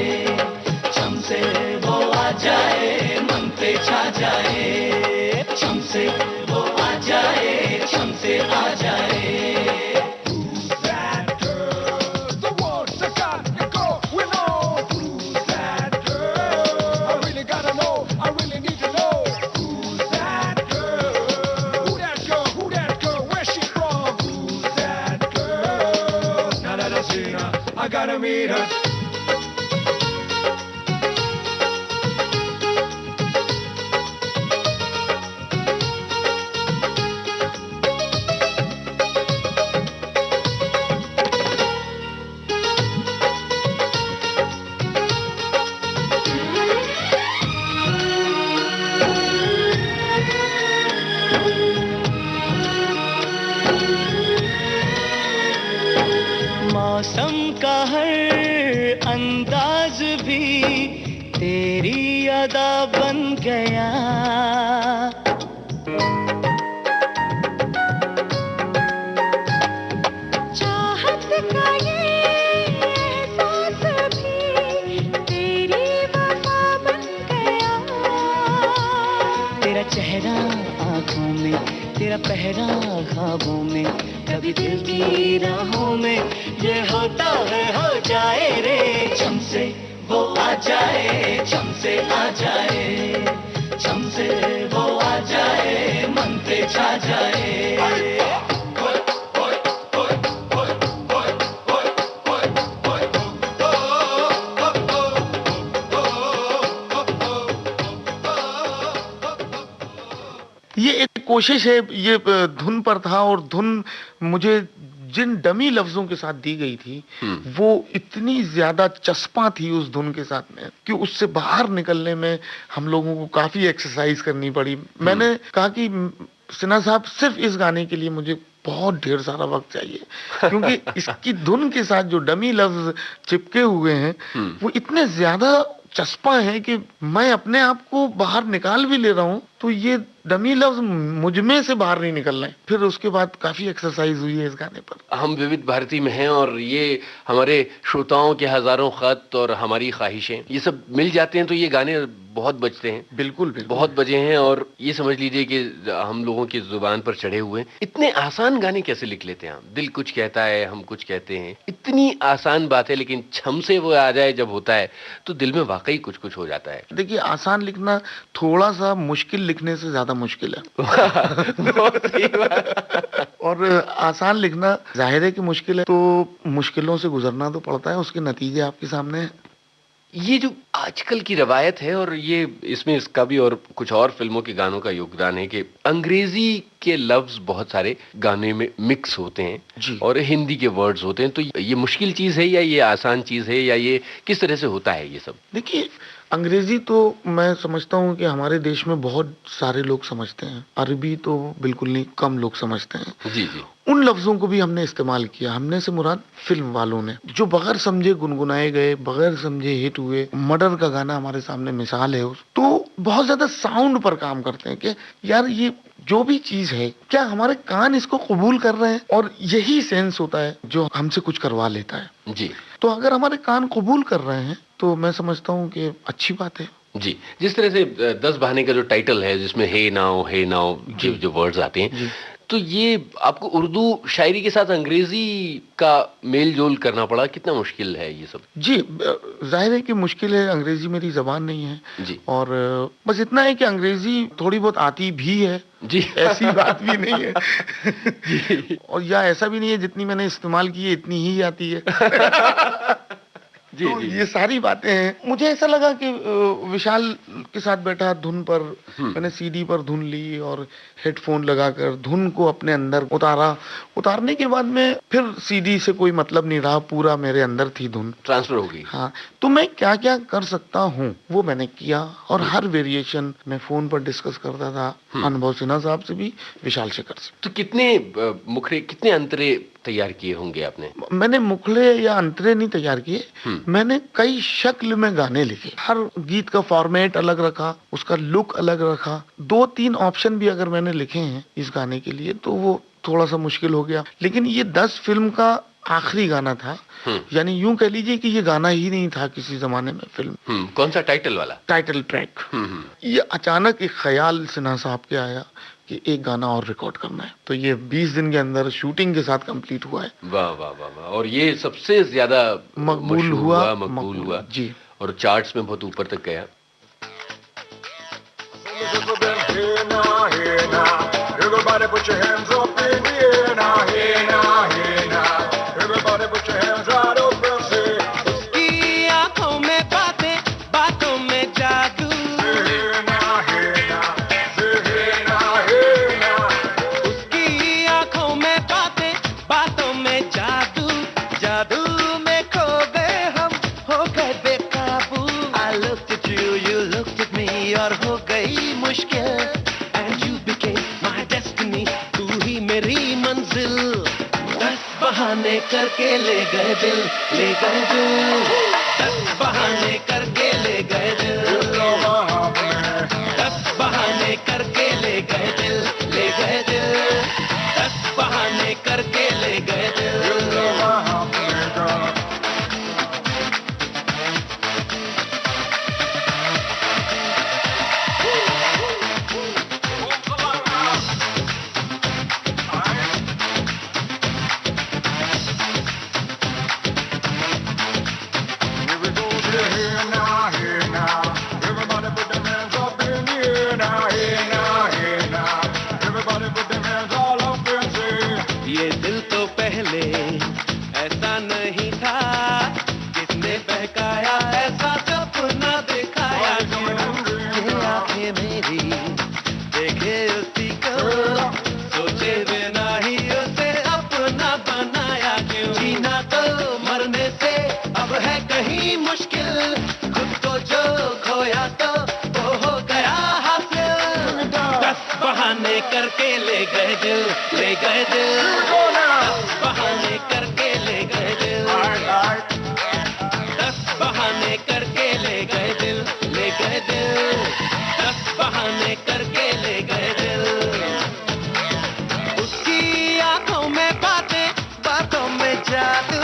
छम से वो आ जाए, मन पे छा जाए, छम से वो आ जाए, छम से आ जाए। I gotta meet her. मौसम का हर अंदाज भी तेरी अदा बन गया, चाहत का ये एहसास भी तेरी वफा बन गया, तेरा चेहरा आंखों में, तेरा पहरा ख्वाबों में, कभी दिल की राहों में, ये होता है हो जाए रे, छम से वो आ जाए, छम से आ जाए, छम से वो आ जाए, मन पे छा जाए। ये एक कोशिश है, ये धुन पर था, और धुन मुझे जिन डमी लफ्जों के साथ दी गई थी वो इतनी ज्यादा चस्पा थी उस धुन के साथ में कि उससे बाहर निकलने में हम लोगों को काफी एक्सरसाइज करनी पड़ी। मैंने कहा कि सिन्हा साहब सिर्फ इस गाने के लिए मुझे बहुत ढेर सारा वक्त चाहिए, क्योंकि इसकी धुन के साथ जो डमी लफ्ज चिपके हुए हैं वो इतने ज्यादा चस्पा है कि मैं अपने आप को बाहर निकाल भी ले रहा हूँ तो ये डमी लफ्ज मुझ में से बाहर नहीं निकल रहे। फिर उसके बाद काफी एक्सरसाइज हुई है इस गाने पर। हम विविध भारती में हैं और ये हमारे श्रोताओं के हजारों खत और हमारी ख्वाहिशें ये सब मिल जाते हैं तो ये गाने बहुत बजते हैं। बिल्कुल बिल्कुल बहुत बजे हैं और ये समझ लीजिए कि हम लोगों की जुबान पर चढ़े हुए हैं। इतने आसान गाने कैसे लिख लेते हैं आप? दिल कुछ कहता है, हम कुछ कहते हैं, इतनी आसान बात है, लेकिन छम से वो आ जाए जब होता है तो दिल में वाकई कुछ कुछ हो जाता है। देखिए, आसान लिखना थोड़ा सा मुश्किल लिखने से ज्यादा मुश्किल है। बहुत सही बात। और आसान लिखना जाहिर है कि मुश्किल है, तो मुश्किलों से गुजरना तो पड़ता है, उसके नतीजे आपके सामने हैं। ये जो आजकल की रवायत है और ये इसमें इसका भी और कुछ और फिल्मों के गानों का योगदान है कि अंग्रेजी के लफ्ज बहुत सारे गाने में मिक्स होते हैं और हिंदी के वर्ड्स होते हैं। तो ये मुश्किल चीज है या ये आसान चीज है या ये किस तरह से होता है ये सब? देखिए, अंग्रेजी तो मैं समझता हूँ कि हमारे देश में बहुत सारे लोग समझते हैं, अरबी तो बिल्कुल नहीं, कम लोग समझते हैं। जी जी। उन लफ्जों को भी हमने इस्तेमाल किया, हमने से मुराद फिल्म वालों ने, जो बगैर समझे गुनगुनाए गए, बगैर समझे हिट हुए। मर्डर का गाना हमारे सामने मिसाल है। तो बहुत ज्यादा साउंड पर काम करते हैं कि यार ये जो भी चीज है क्या हमारे कान इसको कबूल कर रहे हैं, और यही सेंस होता है जो हमसे कुछ करवा लेता है। जी। तो अगर हमारे कान कबूल कर रहे हैं तो मैं समझता हूँ कि अच्छी बात है। जी, जिस तरह से 10 बहाने का जो टाइटल है जिसमें हे नाउ जो वर्ड्स आते हैं, तो ये आपको उर्दू शायरी के साथ अंग्रेजी का मेल जोल करना पड़ा, कितना मुश्किल है ये सब? जी, जाहिर है कि मुश्किल है, अंग्रेजी मेरी जबान नहीं है जी। और बस इतना है कि अंग्रेजी थोड़ी बहुत आती भी है जी। ऐसी बात भी नहीं है जी। और या ऐसा भी नहीं है जितनी मैंने इस्तेमाल की है इतनी ही आती है। जी, तो जी। ये सारी बातें हैं। मुझे ऐसा लगा कि विशाल के साथ बैठा धुन पर, मैंने सीडी पर धुन ली और हेडफोन लगाकर धुन को अपने अंदर उतारा। उतारने के बाद में फिर सीडी से कोई मतलब नहीं रहा, पूरा मेरे अंदर थी धुन, ट्रांसफर हो गई। हाँ। तो मैं क्या क्या कर सकता हूँ वो मैंने किया और हर वेरिएशन मैं फोन पर डिस्कस करता था, अनुभव सिन्हा साहब से भी, विशाल शेखर से। तो कितने मुखड़े, कितने अंतरे तैयार किए होंगे आपने? मैंने मुखड़े या अंतरे नहीं तैयार किए, मैंने कई शक्ल में गाने लिखे। हर गीत का फॉर्मेट अलग रखा, उसका लुक अलग रखा। 2-3 ऑप्शन भी अगर मैंने लिखे हैं इस गाने के लिए तो वो थोड़ा सा मुश्किल हो गया, लेकिन ये 10 फिल्म का आखिरी गाना था। यानी यूं कह लीजिए कि ये गाना ही नहीं था किसी जमाने में फिल्म। कौन सा टाइटल वाला? Title track. ये अचानक एक ख्याल सिन्हा साहब के आया कि एक गाना और रिकॉर्ड करना है, तो ये 20 दिन के अंदर शूटिंग के साथ कंप्लीट हुआ है। वाह वाह वाह वाह। और ये सबसे ज्यादा मकबूल मशहूर हुआ, मकबूल हुआ जी। और चार्ट्स में बहुत ऊपर तक गया। Everybody put your hands up in the air now, hey now, hey now. Everybody put your hands right up and say. उसकी आंखों में बातें, बातों में जादू। Hey now, hey now. Say hey now, hey now. उसकी आंखों में बातें, बातों में जादू। जादू में खो गए हम, हो गए बेकाबू। I looked at you, you looked at me, और हो गई मुश्किल। And you became my destiny, तू ही मेरी मंजिल। 10 बहाने करके ले गए दिल, ले गए दिल। 10 बहाने करके ले गए दिल। 10 बहाने करके ले गए दिल, ले गए दिल। 10 बहाने करके ले गए दिल। Here we go, say hey now, hey now. Everybody put their hands up in the air now, hey now, hey now. Everybody put their hands all up and say. ये दिल तो पहले ऐसा नहीं था, किसने बहकाया ऐसा सपना दिखाया क्यों? ये आंखें मेरी देखे उसी को, सोचे बिना ही उसे अपना बनाया क्यों? जीना तो मरने से अब है कहीं मुश्किल, खुद को जो खोया तो वो हो गया हासिल। 10 बहाने करके ले गए दिल, ले गए दिल। 10 बहाने करके ले गए दिल। 10 बहाने करके ले गए दिल, ले गए दिल। 10 बहाने करके ले गए दिल। उसकी आंखों में बातें, बातों में जादू।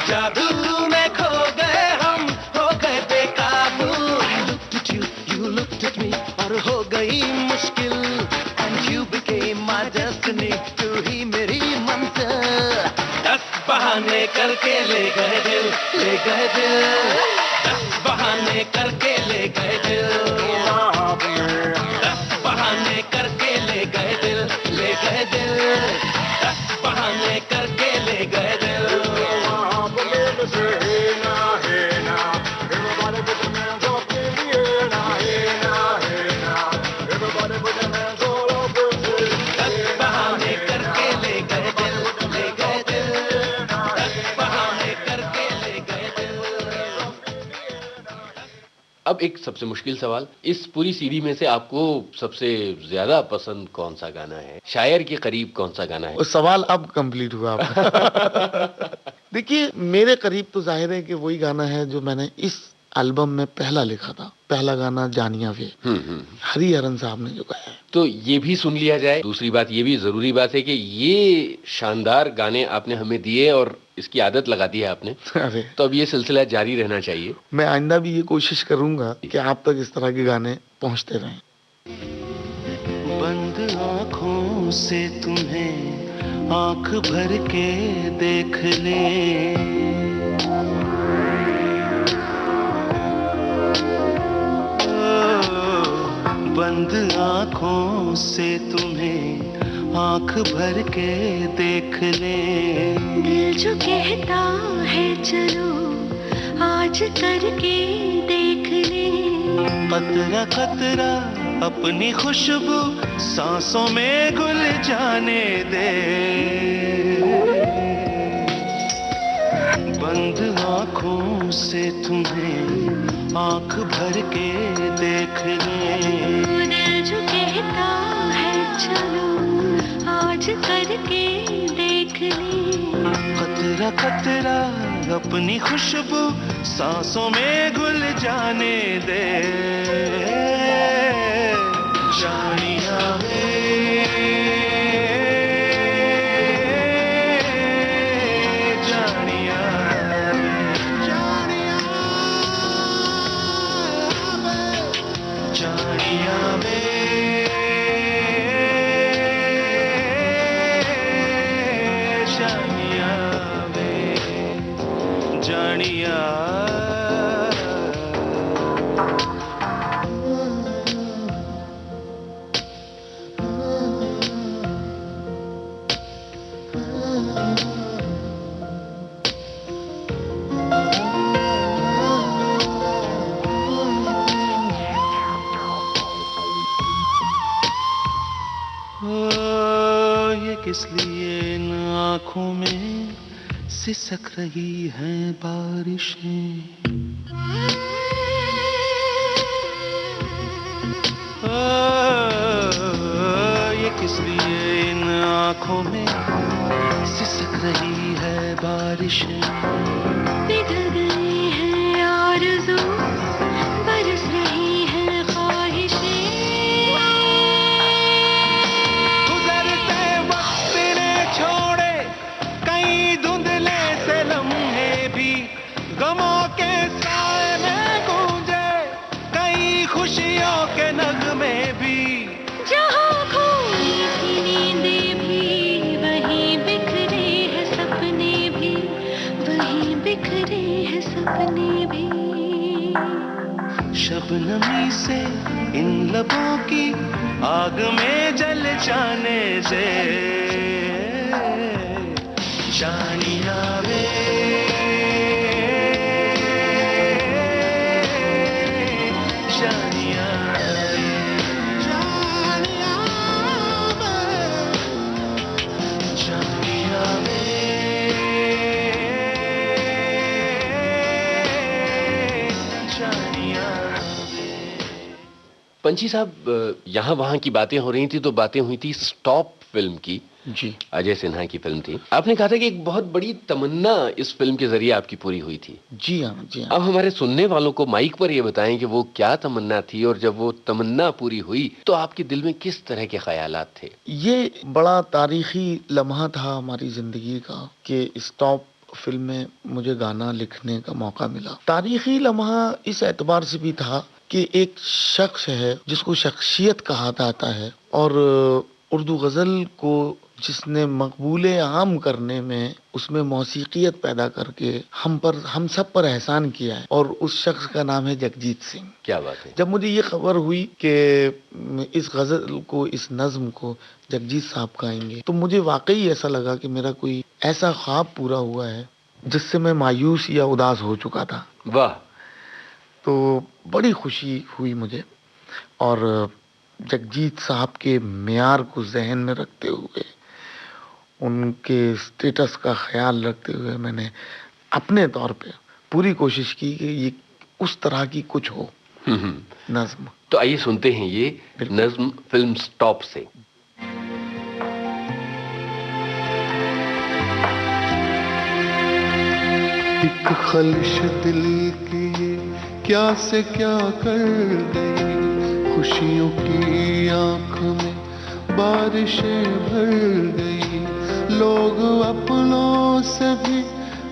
जादू में खो गए हम, हो गए बेकाबू। I looked at you, you looked at me, और हो गई मुश्किल। And you became my destiny, तू ही मेरी मंजिल। 10 बहाने करके ले गए दिल, ले गए दिल। 10 बहाने करके ले गए दिल। 10 बहाने करके ले गए दिल, ले गए दिल। 10 बहाने करके ले गए दिल। Say hey now, hey now. Everybody put their hands up in the air now, hey now, hey now. Everybody put their hands all up and say. 10 बहाने करके ले गए दिल, ले गए दिल। 10 बहाने करके ले गए दिल। अब एक सबसे मुश्किल सवाल, इस पूरी सीडी में से आपको सबसे ज्यादा पसंद कौन सा गाना है? शायर के करीब कौन सा गाना है? वो सवाल अब कंप्लीट हुआ आपका। देखिए, मेरे करीब तो जाहिर है कि वही गाना है जो मैंने इस एल्बम में पहला लिखा था। पहला गाना जानिया वे, हरिहरन साहब ने जो गाया है। तो ये भी सुन लिया जाए। दूसरी बात, ये भी जरूरी बात है कि ये शानदार गाने आपने हमें दिए और इसकी आदत लगा दी है आपने, अरे तो अब ये सिलसिला जारी रहना चाहिए। मैं आइंदा भी ये कोशिश करूंगा कि आप तक इस तरह के गाने पहुंचते रहें। बन बंद आँखों से तुम्हें आँख भर के देख ले, बंद आँखों से तुम्हें आँख भर के देख ले। दिल जो कहता है चलो आज करके देख ले, कतरा कतरा अपनी खुशबू सांसों में घुल जाने दे, बंद आँखों से तुम्हें आँख भर के देख ले। दिल जो कहता है चलो आज करके देख ले, कतरा कतरा अपनी खुशबू सांसों में घुल जाने दे, जानिया वे, जानिया वे, जानिया वे, जानिया वे, जानिया। ये किस लिए इन आँखों में सिसक रही है बारिशें, ये किस लिए इन आँखों में सिसक रही है बारिशें, पिघल गई है आरज़ू बरस रही है ख्वाहिशें, गुजरते वक्त ने छोड़े कई धुंधले से लम्हे भी, गमों के साए में गूंजे कई खुशियों के नगमे भी, जहाँ खोई थी नींदें भी वहीं बिखरे हैं सपने भी, वहीं बिखरे हैं सपने भी, शबनमी से इन लबों की आग में जल जाने से, जानिया वे, जानिया वे, जानिया वे, जानिया वे, जानिया वे। पंछी साहब, यहाँ वहाँ की बातें हो रही थी तो बातें हुई थी स्टॉप फिल्म की। जी अजय सिन्हा की फिल्म थी। आपने कहा था कि एक बहुत बड़ी तमन्ना इस फिल्म के जरिए आपकी पूरी हुई थी। जी हाँ, जी हाँ। अब हमारे सुनने वालों को माइक पर ये बताएं कि वो क्या तमन्ना थी, और जब वो तमन्ना पूरी हुई तो आपके दिल में किस तरह के ख्यालात थे? ये बड़ा तारीखी लम्हा था हमारी जिंदगी का कि स्टॉप फिल्म में मुझे गाना लिखने का मौका मिला। तारीखी लम्हा इस एतबार से भी था कि एक शख्स है जिसको शख्सियत कहा जाता है, और उर्दू गज़ल को जिसने मकबूले आम करने में उसमें मौसीकियत पैदा करके हम सब पर एहसान किया है, और उस शख्स का नाम है जगजीत सिंह। क्या बात है। जब मुझे ये खबर हुई कि इस गज़ल को, इस नज़्म को जगजीत साहब गाएंगे, तो मुझे वाकई ऐसा लगा कि मेरा कोई ऐसा ख्वाब पूरा हुआ है जिससे मैं मायूस या उदास हो चुका था। वाह। तो बड़ी खुशी हुई मुझे, और जगजीत साहब के मेयार को जहन में रखते हुए, उनके स्टेटस का ख्याल रखते हुए मैंने अपने तौर पे पूरी कोशिश की कि ये उस तरह की कुछ हो नज़्म। तो आइए सुनते हैं ये नज़्म फिल्म स्टॉप से। एक खलिश दिल की क्या से क्या कर गई, खुशियों की आंख में बारिशें भर गई, लोग अपनों से भी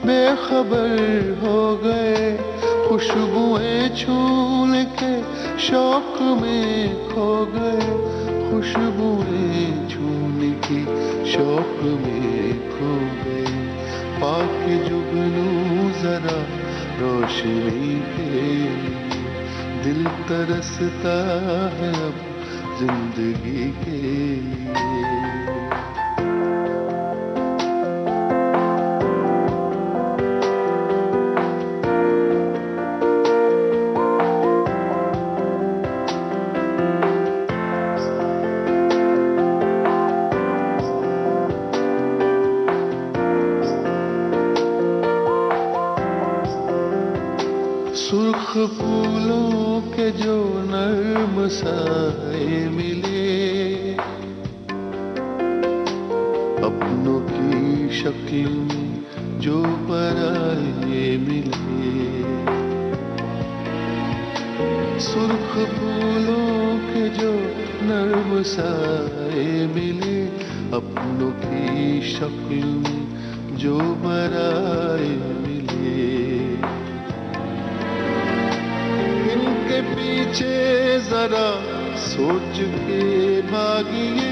बेखबर हो गए, खुशबुएं छूने के शौक में खो गए, खुशबुएं छूने की शौक में खो गए, पाके जुगनू जरा रोशनी के लिए, दिल तरसता है अब जिंदगी के लिए। सुर्ख फूलों के जो नर्म साए मिले, अपनों की शक्ल में जो पराए मिले, सुर्ख फूलों के जो नर्म साए मिले, अपनों की शक्ल में जो पराए मिले, इनके पीछे जरा सोच के भागिए,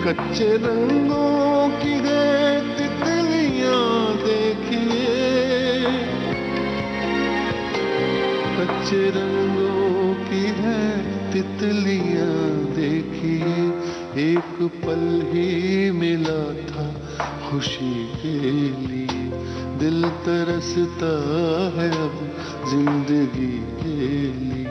कच्चे रंगों की है तितलियां देखिए, कच्चे रंगों की है तितलियां देखिए, एक पल ही मिला था खुशी के लिए, दिल तरसता है अब जिंदगी के लिए।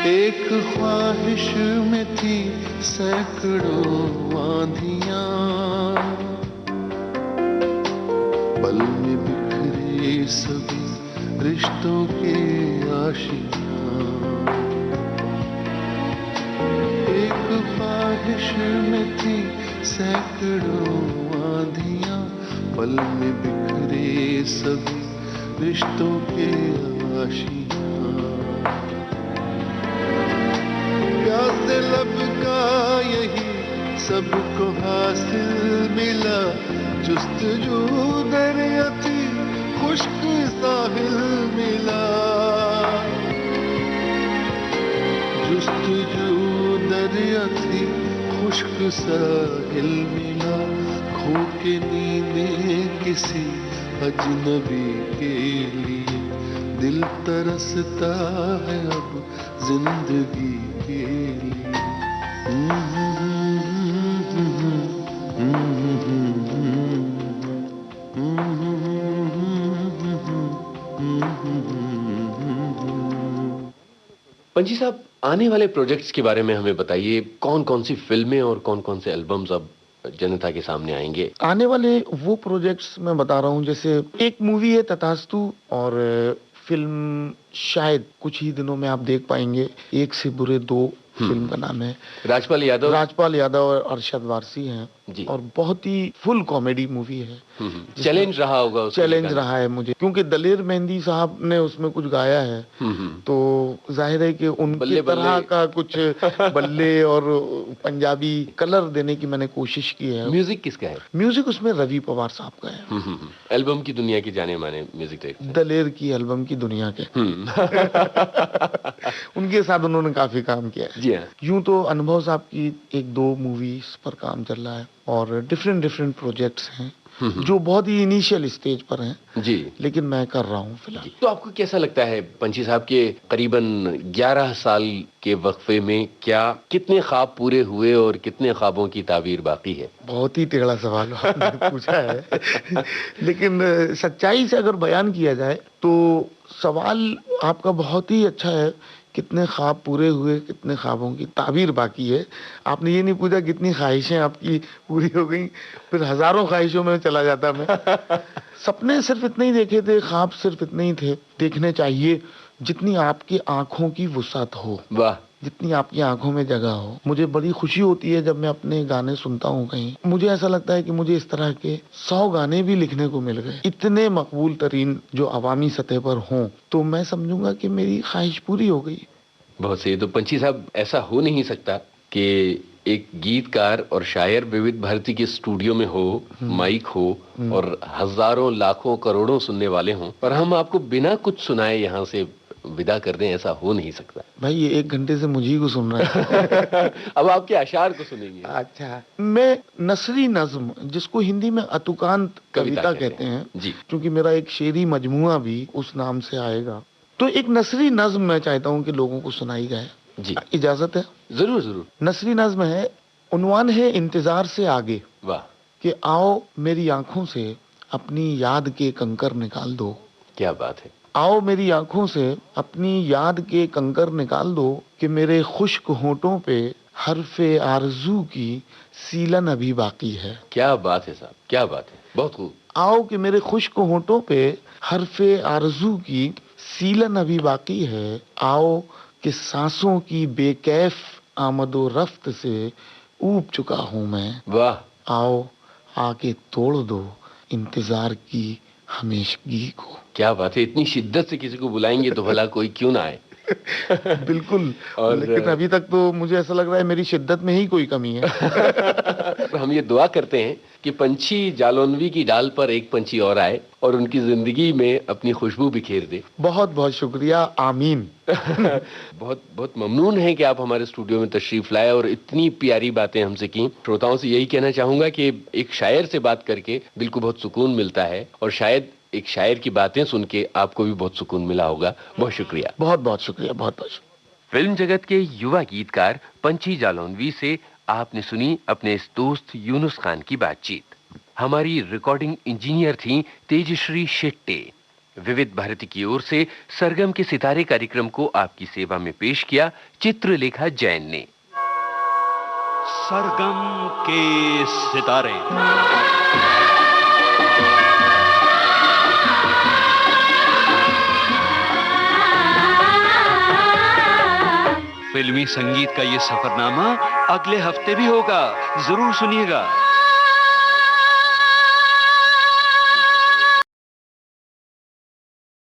एक ख्वाहिश में थी सैकड़ों आंधियां, पल में बिखरे सभी रिश्तों के आशियां, एक ख्वाहिश में थी सैकड़ों आंधियां, पल में बिखरे सभी रिश्तों के आशियां, प्यासे लब का यही सबको हासिल मिला, जुस्तजू दरिया थी खुश्क साहिल मिला, जुस्तजू दरिया थी खुश्क साहिल मिला, खो के नींदें किसी अजनबी के लिए, दिल तरसता है अब जिंदगी के लिए। पंजी साहब, आने वाले प्रोजेक्ट्स के बारे में हमें बताइए, कौन कौन सी फिल्में और कौन कौन से एल्बम्स अब जनता के सामने आएंगे? आने वाले वो प्रोजेक्ट्स मैं बता रहा हूँ, जैसे एक मूवी है तथास्तु, और फिल्म शायद कुछ ही दिनों में आप देख पाएंगे, एक से बुरे दो फिल्म का नाम है। राजपाल यादव और अरशद वारसी हैं जी, और बहुत ही फुल कॉमेडी मूवी है। चैलेंज रहा होगा, चैलेंज रहा है मुझे, क्योंकि दलेर मेहंदी साहब ने उसमें कुछ गाया है, तो जाहिर है कि उनकी तरह का कुछ बल्ले और पंजाबी कलर देने की मैंने कोशिश की है। म्यूजिक किसका है? म्यूजिक उसमें रवि पवार साहब का है। एल्बम की दुनिया के जाने माने म्यूजिक डायरेक्टर, दलेर की एल्बम की दुनिया के उनके साथ उन्होंने काफी काम किया है। जी हाँ। यूं तो अनुभव साहब की एक दो मूवीज पर काम चल रहा है और डिफरेंट प्रोजेक्ट्स हैं जो बहुत ही इनिशियल स्टेज पर हैं जी, लेकिन मैं कर रहा हूँ फिलहाल। तो आपको कैसा लगता है पंछी साहब के करीबन 11 साल के वक्फे में क्या कितने ख्वाब पूरे हुए और कितने ख्वाबों की ताबीर बाकी है? बहुत ही टेढ़ा सवाल आपने पूछा है लेकिन सच्चाई से अगर बयान किया जाए तो सवाल आपका बहुत ही अच्छा है। कितने ख्वाब पूरे हुए, कितने ख्वाबों की ताबीर बाकी है। आपने ये नहीं पूछा कितनी ख्वाहिशें आपकी पूरी हो गई, फिर हजारों ख्वाहिशों में चला जाता मैं। सपने सिर्फ इतने ही देखे थे, ख्वाब सिर्फ इतने ही थे, देखने चाहिए जितनी आपकी आंखों की वुसअत हो। वाह, जितनी आपकी आंखों में जगह हो। मुझे बड़ी खुशी होती है जब मैं अपने गाने सुनता हूँ कहीं। मुझे ऐसा लगता है कि मुझे इस तरह के 100 गाने भी लिखने को मिल गए, इतने मकबूल तरीन जो अवामी सतह पर हों, तो मैं समझूंगा कि मेरी ख्वाहिश पूरी हो गई। बहुत सही। तो पंछी साहब, ऐसा हो नहीं सकता कि एक गीतकार और शायर विविध भारती के स्टूडियो में हो, माइक हो और हजारों लाखों करोड़ों सुनने वाले हों और हम आपको बिना कुछ सुनाए यहाँ से विदा कर दें? ऐसा हो नहीं सकता। भाई ये 1 घंटे से मुझे को सुन रहा है। अब आपके अशार को सुनेंगे। अच्छा, मैं नसरी नज्म, जिसको हिंदी में अतुकांत कविता कहते हैं जी, क्योंकि मेरा एक शेरी मजमुआ भी उस नाम से आएगा, तो एक नसरी नज्म मैं चाहता हूँ कि लोगों को सुनाई जाए। जी, इजाजत है? जरूर जरूर। नसरी नज्म है, उन्वान है इंतजार से आगे। वाह, कि आओ मेरी आंखों से अपनी याद के कंकर निकाल दो। क्या बात है। आओ मेरी आंखों से अपनी याद के कंकर निकाल दो कि मेरे खुश्क होठों पे हरफे आरजू की सीलन अभी बाकी है। क्या बात है साहब, क्या बात है, बहुत खूब। आओ कि मेरे खुश्क होठों पे हरफे आरजू की सीलन अभी बाकी है। आओ कि सांसों की बेकैफ आमदो रफ्त से ऊब चुका हूं मैं। वाह। आओ आके तोड़ दो इंतजार की हमेशगी को। क्या बात है, इतनी शिद्दत से किसी को बुलाएंगे तो भला कोई क्यों ना आए। बिल्कुल। और लेकिन अभी तक तो मुझे ऐसा लग रहा है मेरी शिद्दत में ही कोई कमी है। हम ये दुआ करते हैं कि पंछी जालौनवी की डाल पर एक पंछी और आए और उनकी जिंदगी में अपनी खुशबू बिखेर दे। बहुत बहुत शुक्रिया, आमीन। बहुत बहुत ममनून है कि आप हमारे स्टूडियो में तशरीफ लाए और इतनी प्यारी बातें हमसे की। श्रोताओं से यही कहना चाहूंगा कि एक शायर से बात करके दिल को बहुत सुकून मिलता है और शायद एक शायर की बातें सुन के आपको भी बहुत सुकून मिला होगा। बहुत शुक्रिया। बहुत बहुत शुक्रिया, बहुत बहुत शुक्रिया। फिल्म जगत के युवा गीतकार पंछी जालौनवी से आपने सुनी अपने इस दोस्त यूनुस खान की बातचीत। हमारी रिकॉर्डिंग इंजीनियर थी तेजश्री शेट्टे। विविध भारती की ओर से सरगम के सितारे कार्यक्रम को आपकी सेवा में पेश किया चित्रलेखा जैन ने। सरगम के सितारे। फिल्मी संगीत का ये सफरनामा अगले हफ्ते भी होगा, जरूर सुनिएगा।